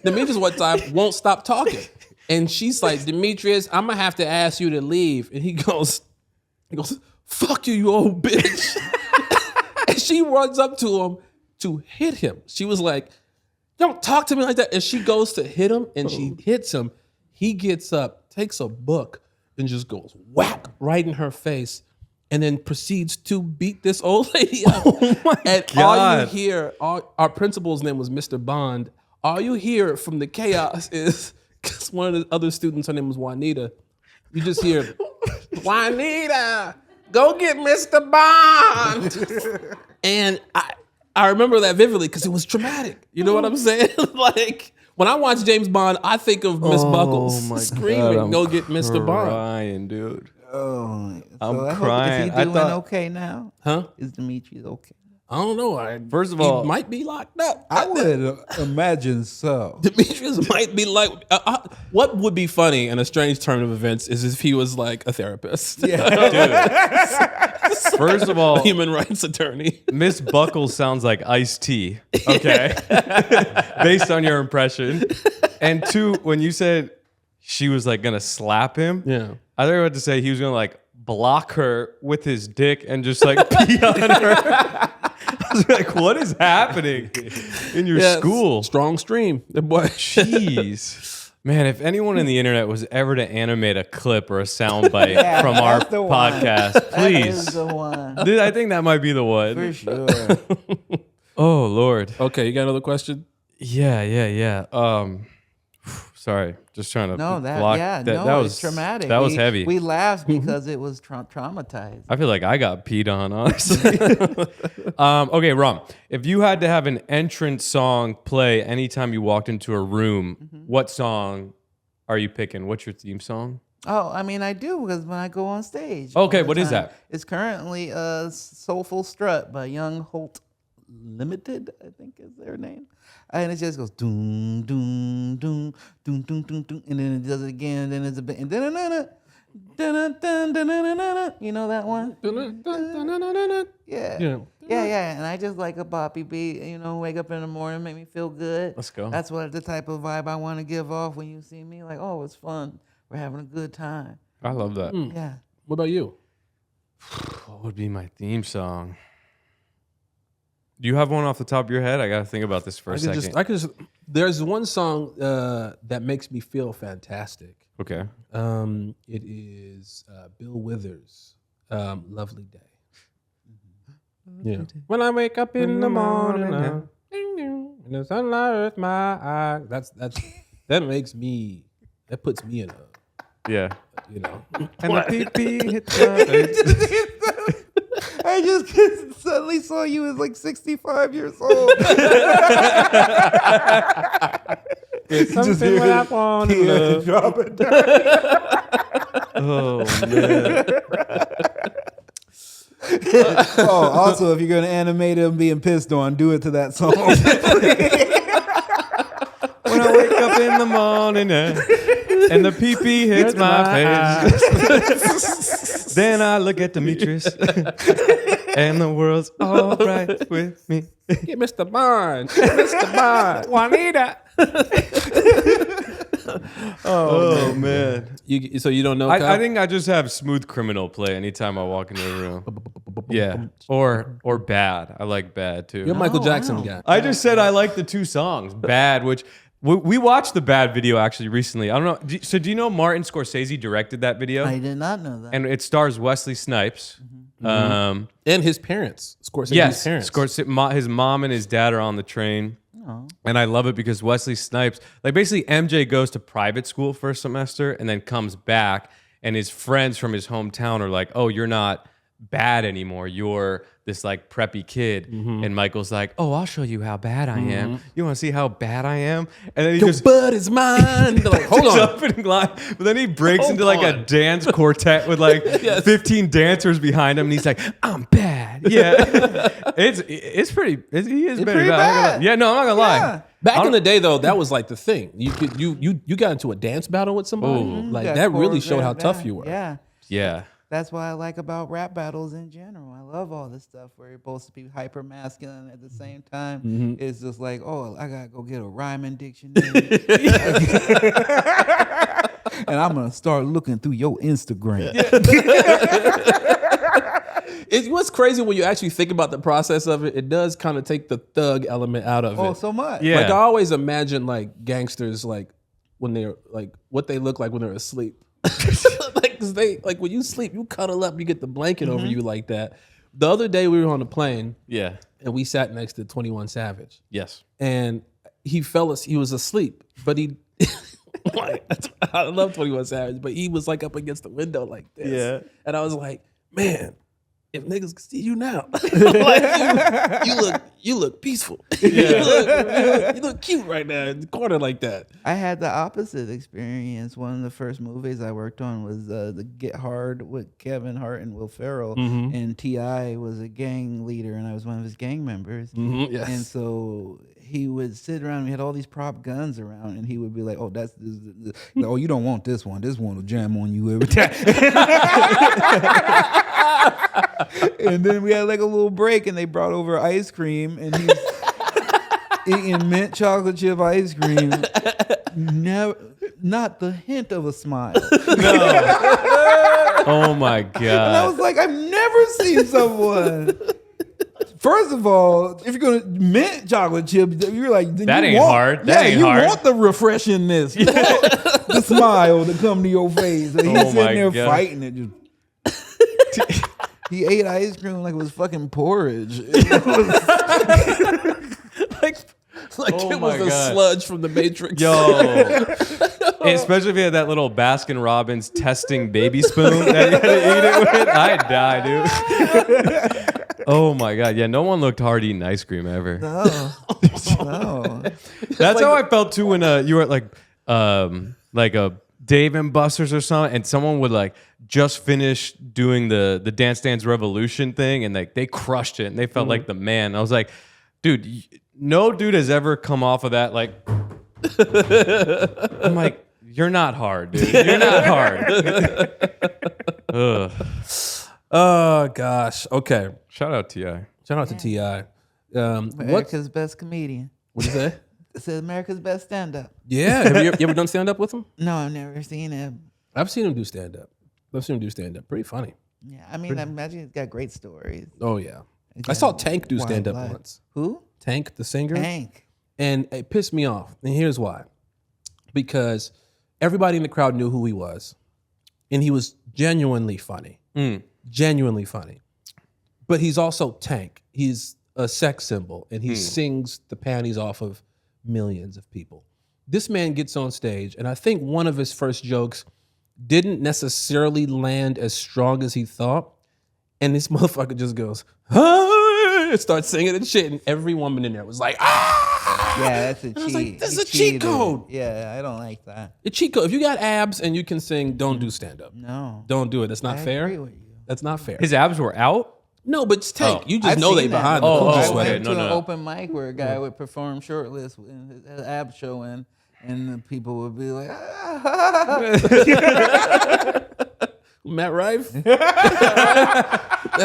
won't stop talking, and she's like, "Demetrius, I'm gonna have to ask you to leave," and he goes, "Fuck you, you old bitch." And she runs up to him to hit him. She was like, "Don't talk to me like that." And she goes to hit him, and she hits him. He gets up, takes a book, and just goes whack right in her face, and then proceeds to beat this old lady up. Oh my and God. All you hear, our principal's name was Mr. Bond. All you hear from the chaos is, because one of the other students, her name was Juanita, you just hear, "Juanita, go get Mr. Bond." And I remember that vividly because it was traumatic. You know what I'm saying? Like, when I watch James Bond, I think of Miss Buckles screaming, "Go get Mr. Bond." Crying, dude. Oh, I'm crying. Is he doing okay now? Huh? Is Demetrius okay? I don't know. First of all, he might be locked up. I would imagine so. Demetrius might be like. What would be funny in a strange turn of events is if he was like a therapist. Yeah. First of all, human rights attorney. Miss Buckles sounds like Ice-T. Okay. Based on your impression. And two, when you said she was like gonna slap him, Yeah. I thought you were about to say he was gonna like block her with his dick and just like pee on her. I was like, what is happening in your school? Strong stream. The boy. Jeez. Man, if anyone in the internet was ever to animate a clip or a soundbite from our that's the one. podcast, That is please. the one. Dude, I think that might be the one. For sure. Oh, Lord. Okay, you got another question? Yeah. Sorry, just trying to No, that block. yeah, that no, was it's traumatic. That was heavy. We laughed because it was traumatized. I feel like I got peed on, honestly. Okay, Rom, if you had to have an entrance song play anytime you walked into a room, what song are you picking? What's your theme song? Oh, I mean, I do because when I go on stage. Okay, all the what is time. that? It's currently Soulful Strut by Young Holt Limited, I think is their name. And it just goes doom, doom, doom, doom, doom, doom, doom, and then it does it again, and then it's a bit, and then you know that one? Yeah. Yeah. And I just like a boppy beat, wake up in the morning, make me feel good. Let's go. That's what the type of vibe I want to give off when you see me. Like, oh, it's fun. We're having a good time. I love that. Yeah. What about you? What would be my theme song? Do you have one off the top of your head? I got to think about this for a second. There's one song that makes me feel fantastic. Okay. It is Bill Withers, Lovely Day. Yeah. When I wake up in the morning, and the sunlight hurts my eyes. That makes me. That puts me in a. Yeah. And the pee-pee hits my face. I just suddenly saw you as like 65 years old. It's something when I want to love. Drop it down. Oh, man. Also, if you're going to animate him being pissed on, do it to that song. When I wake up in the morning and the pee-pee hits my face, then I look at Demetrius and the world's all right with me. Get Mr. Bond. Mr. Bond. Juanita. Oh man. So you don't know? I think I just have Smooth Criminal play anytime I walk into a room. Yeah. Or Bad. I like Bad too. You're a Michael Jackson guy. I just said I like the two songs. Bad, which we watched the Bad video actually recently. I don't know. So do you know Martin Scorsese directed that video? I did not know that. And it stars Wesley Snipes. And his parents. Scorsese's Yes. parents. His mom and his dad are on the train. Oh. And I love it because Wesley Snipes, like basically MJ goes to private school for a semester and then comes back, and his friends from his hometown are like, oh, you're not bad anymore. You're this like preppy kid. And Michael's like, oh, I'll show you how bad I am. You want to see how bad I am? And then he Your just butt is mine. They're like, hold on. opening line. But then he breaks Hold into like a on. dance quartet with like 15 dancers behind him, and he's like, I'm bad. Yeah. It's pretty, he is better. pretty bad. Yeah, no, I'm not gonna lie. Yeah. Back in the day, though, that was like the thing. You got into a dance battle with somebody. Like Yeah, that really showed how choreographed, tough you were. Yeah. Yeah. That's what I like about rap battles in general. I love all this stuff where you're supposed to be hyper masculine at the same time. It's just like, oh, I gotta go get a rhyming dictionary. And I'm gonna start looking through your Instagram. It's what's crazy when you actually think about the process of it. It does kind of take the thug element out of Oh, it. so much. Yeah. Like I always imagine like gangsters like when they're like what they look like when they're asleep. Like 'cause they like when you sleep, you cuddle up, you get the blanket over you like that. The other day we were on a plane Yeah. and we sat next to 21 Savage. Yes. And he was asleep, but he like, I love 21 Savage, but he was like up against the window like this. Yeah. And I was like, man, if niggas could see you now, like you look peaceful. You look cute right now in the corner like that. I had the opposite experience. One of the first movies I worked on was the Get Hard with Kevin Hart and Will Ferrell. And T.I. was a gang leader, and I was one of his gang members. Yes. And so he would sit around. We had all these prop guns around, and he would be like, "Oh, this, like, oh, you don't want this one. This one will jam on you every time." And then we had like a little break, and they brought over ice cream, and he's eating mint chocolate chip ice cream. Never, not the hint of a smile. Oh my And I god. was like, I've never seen someone. First of all, if you're gonna mint chocolate chips, you're like, then That you ain't want, hard. That ain't you hard. want the refreshingness, you want the smile to come to your face. And he's Oh my sitting there God. fighting it. Just he ate ice cream like it was fucking porridge. Like Oh it my was a God. sludge from the Matrix. Yo. Especially if you had that little Baskin Robbins testing baby spoon that you had to eat it with. I'd die, dude. Oh my god. Yeah, no one looked hard eating ice cream ever. No. That's how I felt too when you were at like a Dave and Buster's or something, and someone would like just finish doing the Dance Dance Revolution thing, and like they crushed it, and they felt like the man. I was like, dude, no dude has ever come off of that like. I'm like, you're not hard, dude. You're not hard. Ugh. Oh gosh. Okay. Shout out Ti. Shout out to Ti. What? America's best comedian. What you say? It says America's best stand-up. Yeah. Have you ever done stand up with him? No, I've never seen him. I've seen him do stand up. Pretty funny. Yeah, I mean, I imagine he's got great stories. Oh yeah. I Again, saw Tank do wild stand up life. once. Who? Tank, the singer. Hank. And it pissed me off. And here's why. Because everybody in the crowd knew who he was. And he was genuinely funny. Genuinely funny. But he's also Tank. He's a sex symbol. And he sings the panties off of millions of people. This man gets on stage, and I think one of his first jokes didn't necessarily land as strong as he thought. And this motherfucker just goes, ah, and starts singing and shit. And every woman in there was like, ah! Yeah, that's a cheat. I was like, this is He a cheat cheated. code. Yeah, I don't like that. A cheat code. If you got abs and you can sing, don't do stand up. No. Don't do it. That's not I fair. agree with you. That's not fair. His abs were out? No, but it's Tank. Oh. You just I've know they seen that. behind the Oh, cookie I okay. sweater. went to No, an no. open mic where a guy would perform shirtless and his abs showing, and the people would be like, ah. Matt Rife?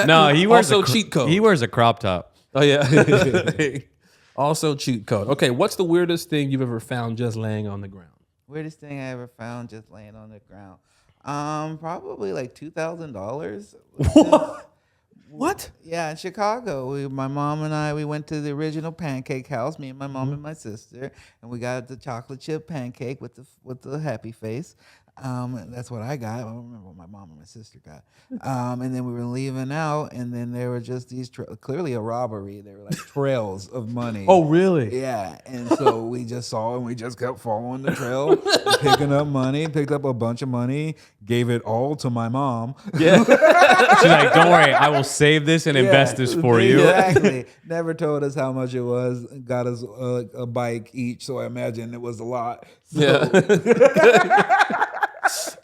No, he wears also a cheat code. He wears a crop top. Oh yeah. Also cheat code. Okay, what's the weirdest thing you've ever found just laying on the ground? Weirdest thing I ever found just laying on the ground. Probably like $2,000. What? Yeah, in Chicago, my mom and I, we went to the original pancake house. Me and my mom and my sister, and we got the chocolate chip pancake with the happy face. That's what I got. I don't remember what my mom and my sister got. And then we were leaving out, and then there were just these clearly a robbery. There were like trails of money. Oh, really? Yeah, and so we just saw, and we just kept following the trail, picking up money, picked up a bunch of money, gave it all to my mom. Yeah. She's like, don't worry, I will save this and invest this for you. Exactly. Never told us how much it was. Got us a bike each, so I imagine it was a lot. So,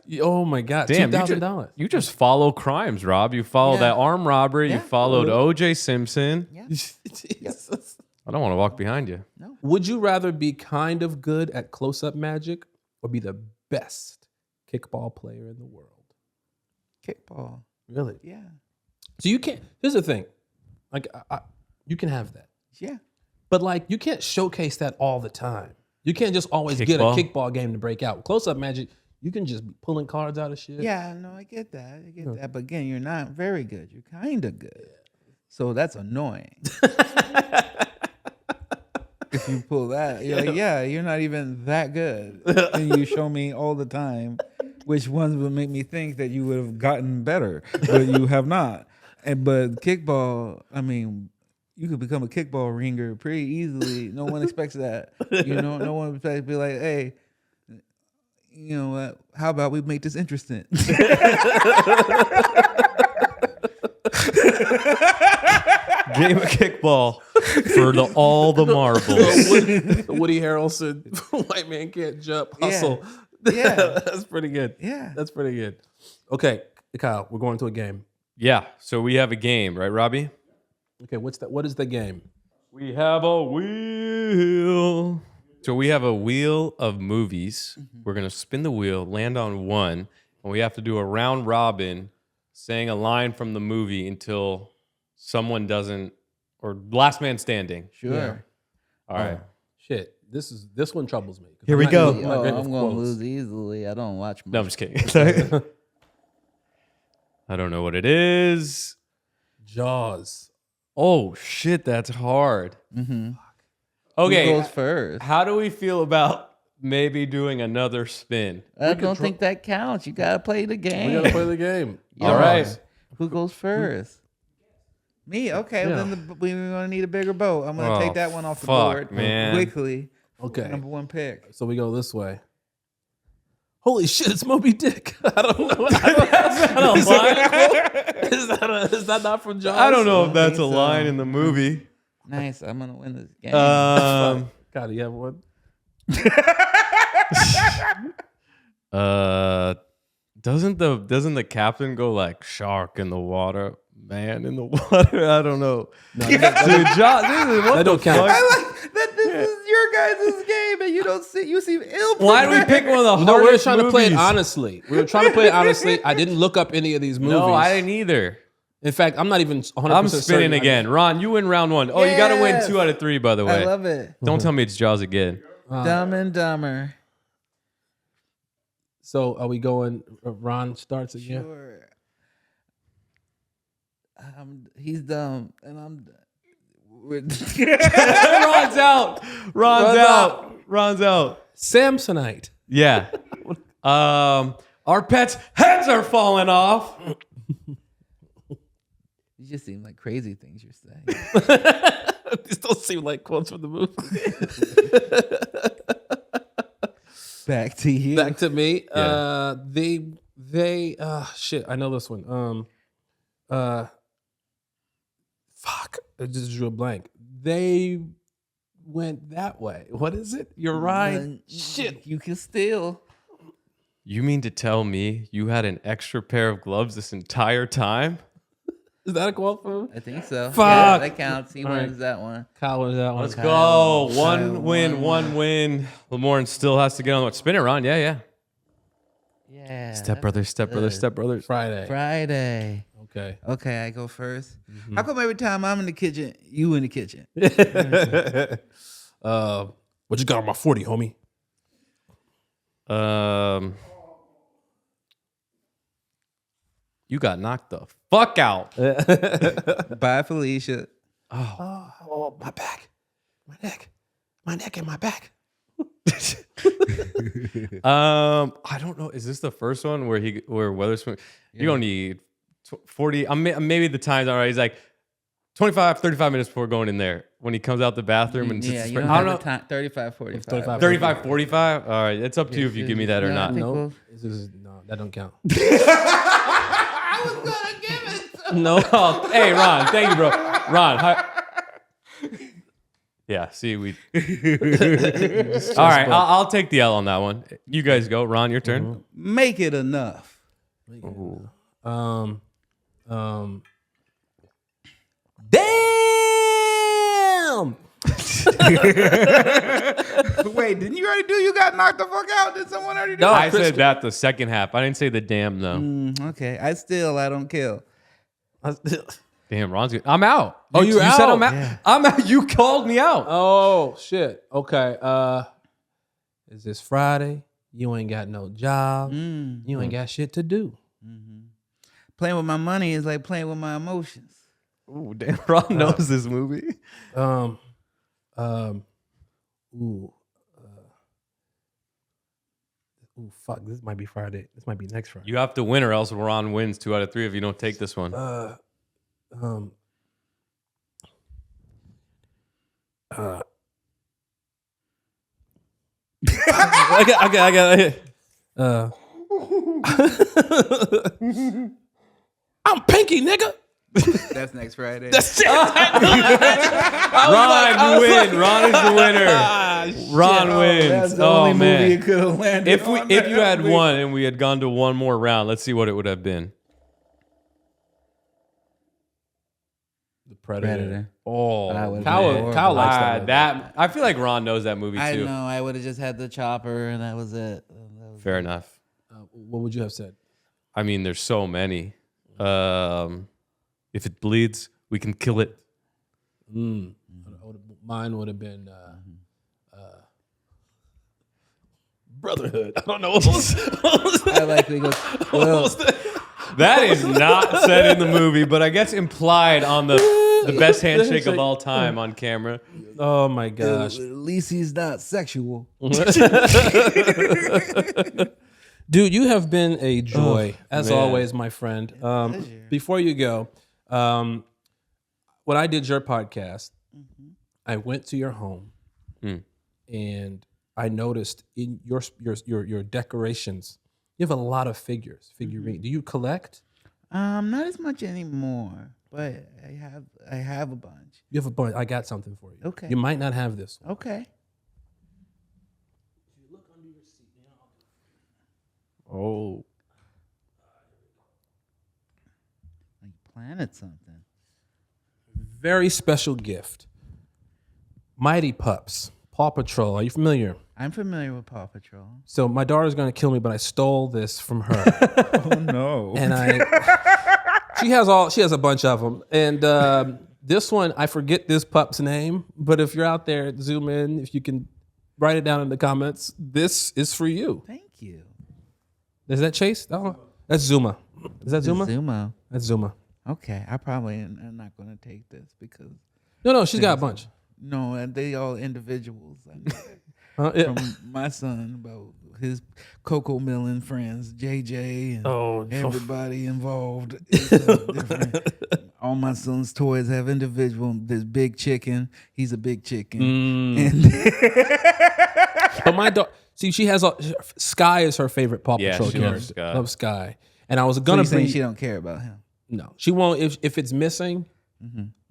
Yeah. Oh my God. Damn, $2,000. you just follow crimes, Rob. You followed Yeah. that armed robbery. Yeah. You followed O.J. Simpson. Yeah. Jesus. I don't want to walk behind you. Would you rather be kind of good at close-up magic or be the best kickball player in the world? Kickball. Really? Yeah. So you can't. Here's the thing. Like, you can have that, Yeah. but like, you can't showcase that all the time. You can't just always get a Kickball? kickball game to break out. Close-up magic, you can just be pulling cards out of shit. Yeah, no, I get that. I get that. But again, you're not very good. You're kind of good. So that's annoying. If you pull that, you're like, yeah, you're not even that good. And you show me all the time which ones would make me think that you would have gotten better, but you have not. But kickball, I mean, you could become a kickball ringer pretty easily. No one expects that. You know, no one expects to be like, hey, you know what? How about we make this interesting? Game of kickball for all the marbles. Woody Harrelson, white man can't jump, hustle. Yeah. That's pretty good. Yeah. That's pretty good. Okay, Kyle, we're going to a game. Yeah, so we have a game, right, Robbie? Okay, what's that? What is the game? We have a wheel. So we have a wheel of movies. We're going to spin the wheel, land on one, and we have to do a round robin saying a line from the movie until someone doesn't, or last man standing. Sure. Yeah. All right. Shit. This one troubles me. Here we go. I'm going to lose easily. I don't watch much. No, I'm just kidding. I don't know what it is. Jaws. Oh shit, that's hard. Mm-hmm. Okay, Who goes first? how do we feel about maybe doing another spin? I don't think that counts. You got to play the game. We gotta play the game. All right. Who goes first? Me. Okay. Well, then we're going to need a bigger boat. I'm going to take that one off the board man. quickly. Okay. Number one pick. So we go this way. Holy shit! It's Moby Dick. I don't know. Is that not from Jaws? I don't know if that's a think so. line in the movie. Nice. I'm going to win this game. God, you have one. Doesn't the captain go like shark in the water, man in the water? I don't know. No, Dude, Jaws, that don't count. I like that this is your guys' game and you seem ill. Why do we pick one of the hardest No, we were trying to play it movies? honestly. I didn't look up any of these movies. No, I didn't either. In fact, I'm not even 100% I'm certain. spinning again. Ron, you win round one. Oh, you got to win Yes. 2 out of 3, by the way. I love it. Don't tell me it's Jaws again. Dumb and Dumber. So are we going? Ron starts again. Sure. He's dumb and I'm. Ron's out. Ron's out. Samsonite. Yeah. Our pets' heads are falling off. You just seem like crazy things you're saying. These don't seem like quotes from the movie. Back to you. Back to me. Yeah. They shit, I know this one. Fuck. I just drew a blank. They went that way. What is it? You're right. Shit. You can steal. You mean to tell me you had an extra pair of gloves this entire time? Is that a quote from him? I think so. Fuck. Yeah, that counts. He All wins right. that one. Kyle wins that one. Let's Kyle, go. Kyle, One win. Lamorne still has to get on the spin it, Ron. Yeah. Yeah. Step brothers. Friday. Friday. Okay. Okay, I go 1st. How come every time I'm in the kitchen, you in the kitchen? What you got on my 40, homie? You got knocked the fuck out. Bye, Felicia. Oh, my back. My neck and my back. I don't know. Is this the first one where Weatherspoon? You're gonna need 40. Maybe the time's all right. He's like 25, 35 minutes before going in there when he comes out the bathroom and Yeah, sits. you don't I have don't the know. time. 35, 45. 35. 35, 45. All right, it's up to you if you give me that or Yeah, I not. think No, we'll- no, that don't count. I was gonna give it to No. Oh, hey, Ron. Thank you, bro. Ron. Yeah. See, we. All right, I'll take the L on that one. You guys go. Ron, your turn. Make it enough. Damn. Wait, didn't you already do? You got knocked the fuck out. Did someone already do? No. I Chris- said that the second half. I didn't say the damn though. Okay, I don't kill. Damn, Ron's good. I'm out. Oh, you're you said out? I'm out. Yeah. I'm out. You called me out. Oh shit. Okay. Is this Friday? You ain't got no job. You ain't got shit to do. Playing with my money is like playing with my emotions. Ooh, damn, Ron knows this movie. Ooh. Ooh, fuck. This might be Friday. This might be next Friday. You have to win or else Ron wins 2 out of 3 if you don't take this one. I got it. I'm Pinky, nigga. That's next Friday. That's it. Ron, you win. Ron is the winner. Ron wins. That's the Oh only movie man. it could have landed. If on you that had week. won and we had gone to one more round, let's see what it would have been. The Predator. Oh, That would've been Kyle horrible. likes that. that. I feel like Ron knows that movie I too. know. I would have just had the chopper, and that was it. Fair enough. What would you have said? I mean, there's so many. If it bleeds, we can kill it. Mine would have been Brotherhood. I don't know what was I like when he goes, well, That is not said in the movie, but I guess implied on the best handshake of all time on camera. Oh my gosh. at least he's not sexual. Dude, you have been a joy, as man. always, my friend. Before you go, when I did your podcast, I went to your home and I noticed in your decorations, you have a lot of figurines. Do you collect? Not as much anymore, but I have a bunch. You have a bunch. I got something for you. Okay. You might not have this one. Okay. Oh. You planted something. Very special gift. Mighty Pups. Paw Patrol. Are you familiar? I'm familiar with Paw Patrol. So my daughter's gonna kill me, but I stole this from her. Oh no! And she has a bunch of them. And this one, I forget this pup's name, but if you're out there, zoom in. If you can write it down in the comments, this is for you. Thank you. Is that Chase? Oh, that's Zuma. Is that Zuma? Zuma. That's Zuma. Okay, I probably am not going to take this because No, she's got a bunch. no, and they all individuals. I know Yeah. from my son about his Coco Melon friends, JJ, and everybody involved. Is, different. All my son's toys have individual. There's Big Chicken. He's a big chicken. And But my daughter, see, she has Sky is her favorite Paw Yeah, Patrol she character. loves Sky. Loves Sky. And I was so gonna you're saying bring. she don't care about him. No, she won't. If it's missing,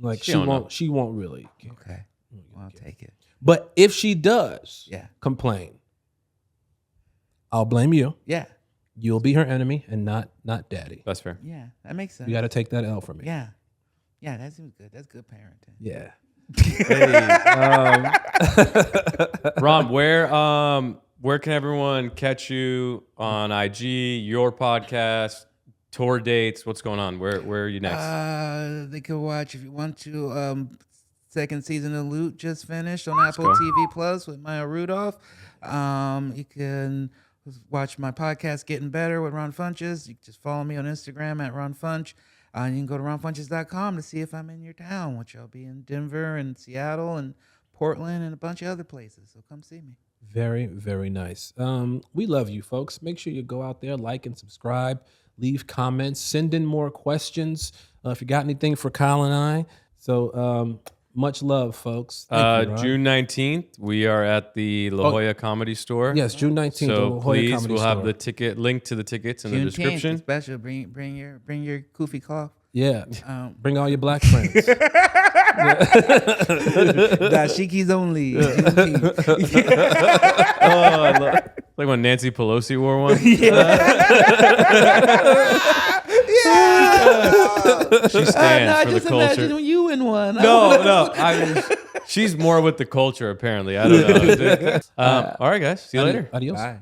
like She she don't won't. know. She won't really care. Okay, well, I'll take it. But if she does, Yeah. complain, I'll blame you. Yeah, You'll be her enemy and not Daddy. That's fair. yeah, that makes sense. You got to take that L from me. Yeah, yeah, that seems good. That's good parenting. Yeah. Ron, where can everyone catch you on IG, your podcast, tour dates? What's going on? Where are you next? They can watch if you want to. Second season of Loot just finished on Apple TV Plus with Maya Rudolph. You can watch my podcast Getting Better with Ron Funches. You can just follow me on Instagram at Ron Funch. You can go to ronfunches.com to see if I'm in your town, which I'll be in Denver and Seattle and Portland and a bunch of other places. So come see me. Very, very nice. We love you, folks. Make sure you go out there, like and subscribe, leave comments, send in more questions if you got anything for Kyle and I. So much love, folks. Thank you, Ron. June 19th, we are at the La Jolla Comedy Store. Yes, June 19th. So the La Jolla please, Comedy we'll have Store. the ticket link to the tickets in the Juneteenth, description. special. Bring your koofy cough. Yeah. Bring all your black friends. Dashikis only. Like when Nancy Pelosi wore one. She stands for the just culture. imagine you in one. No. I mean, she's more with the culture, apparently. I don't know. All right, guys. See you later. Adios. Bye.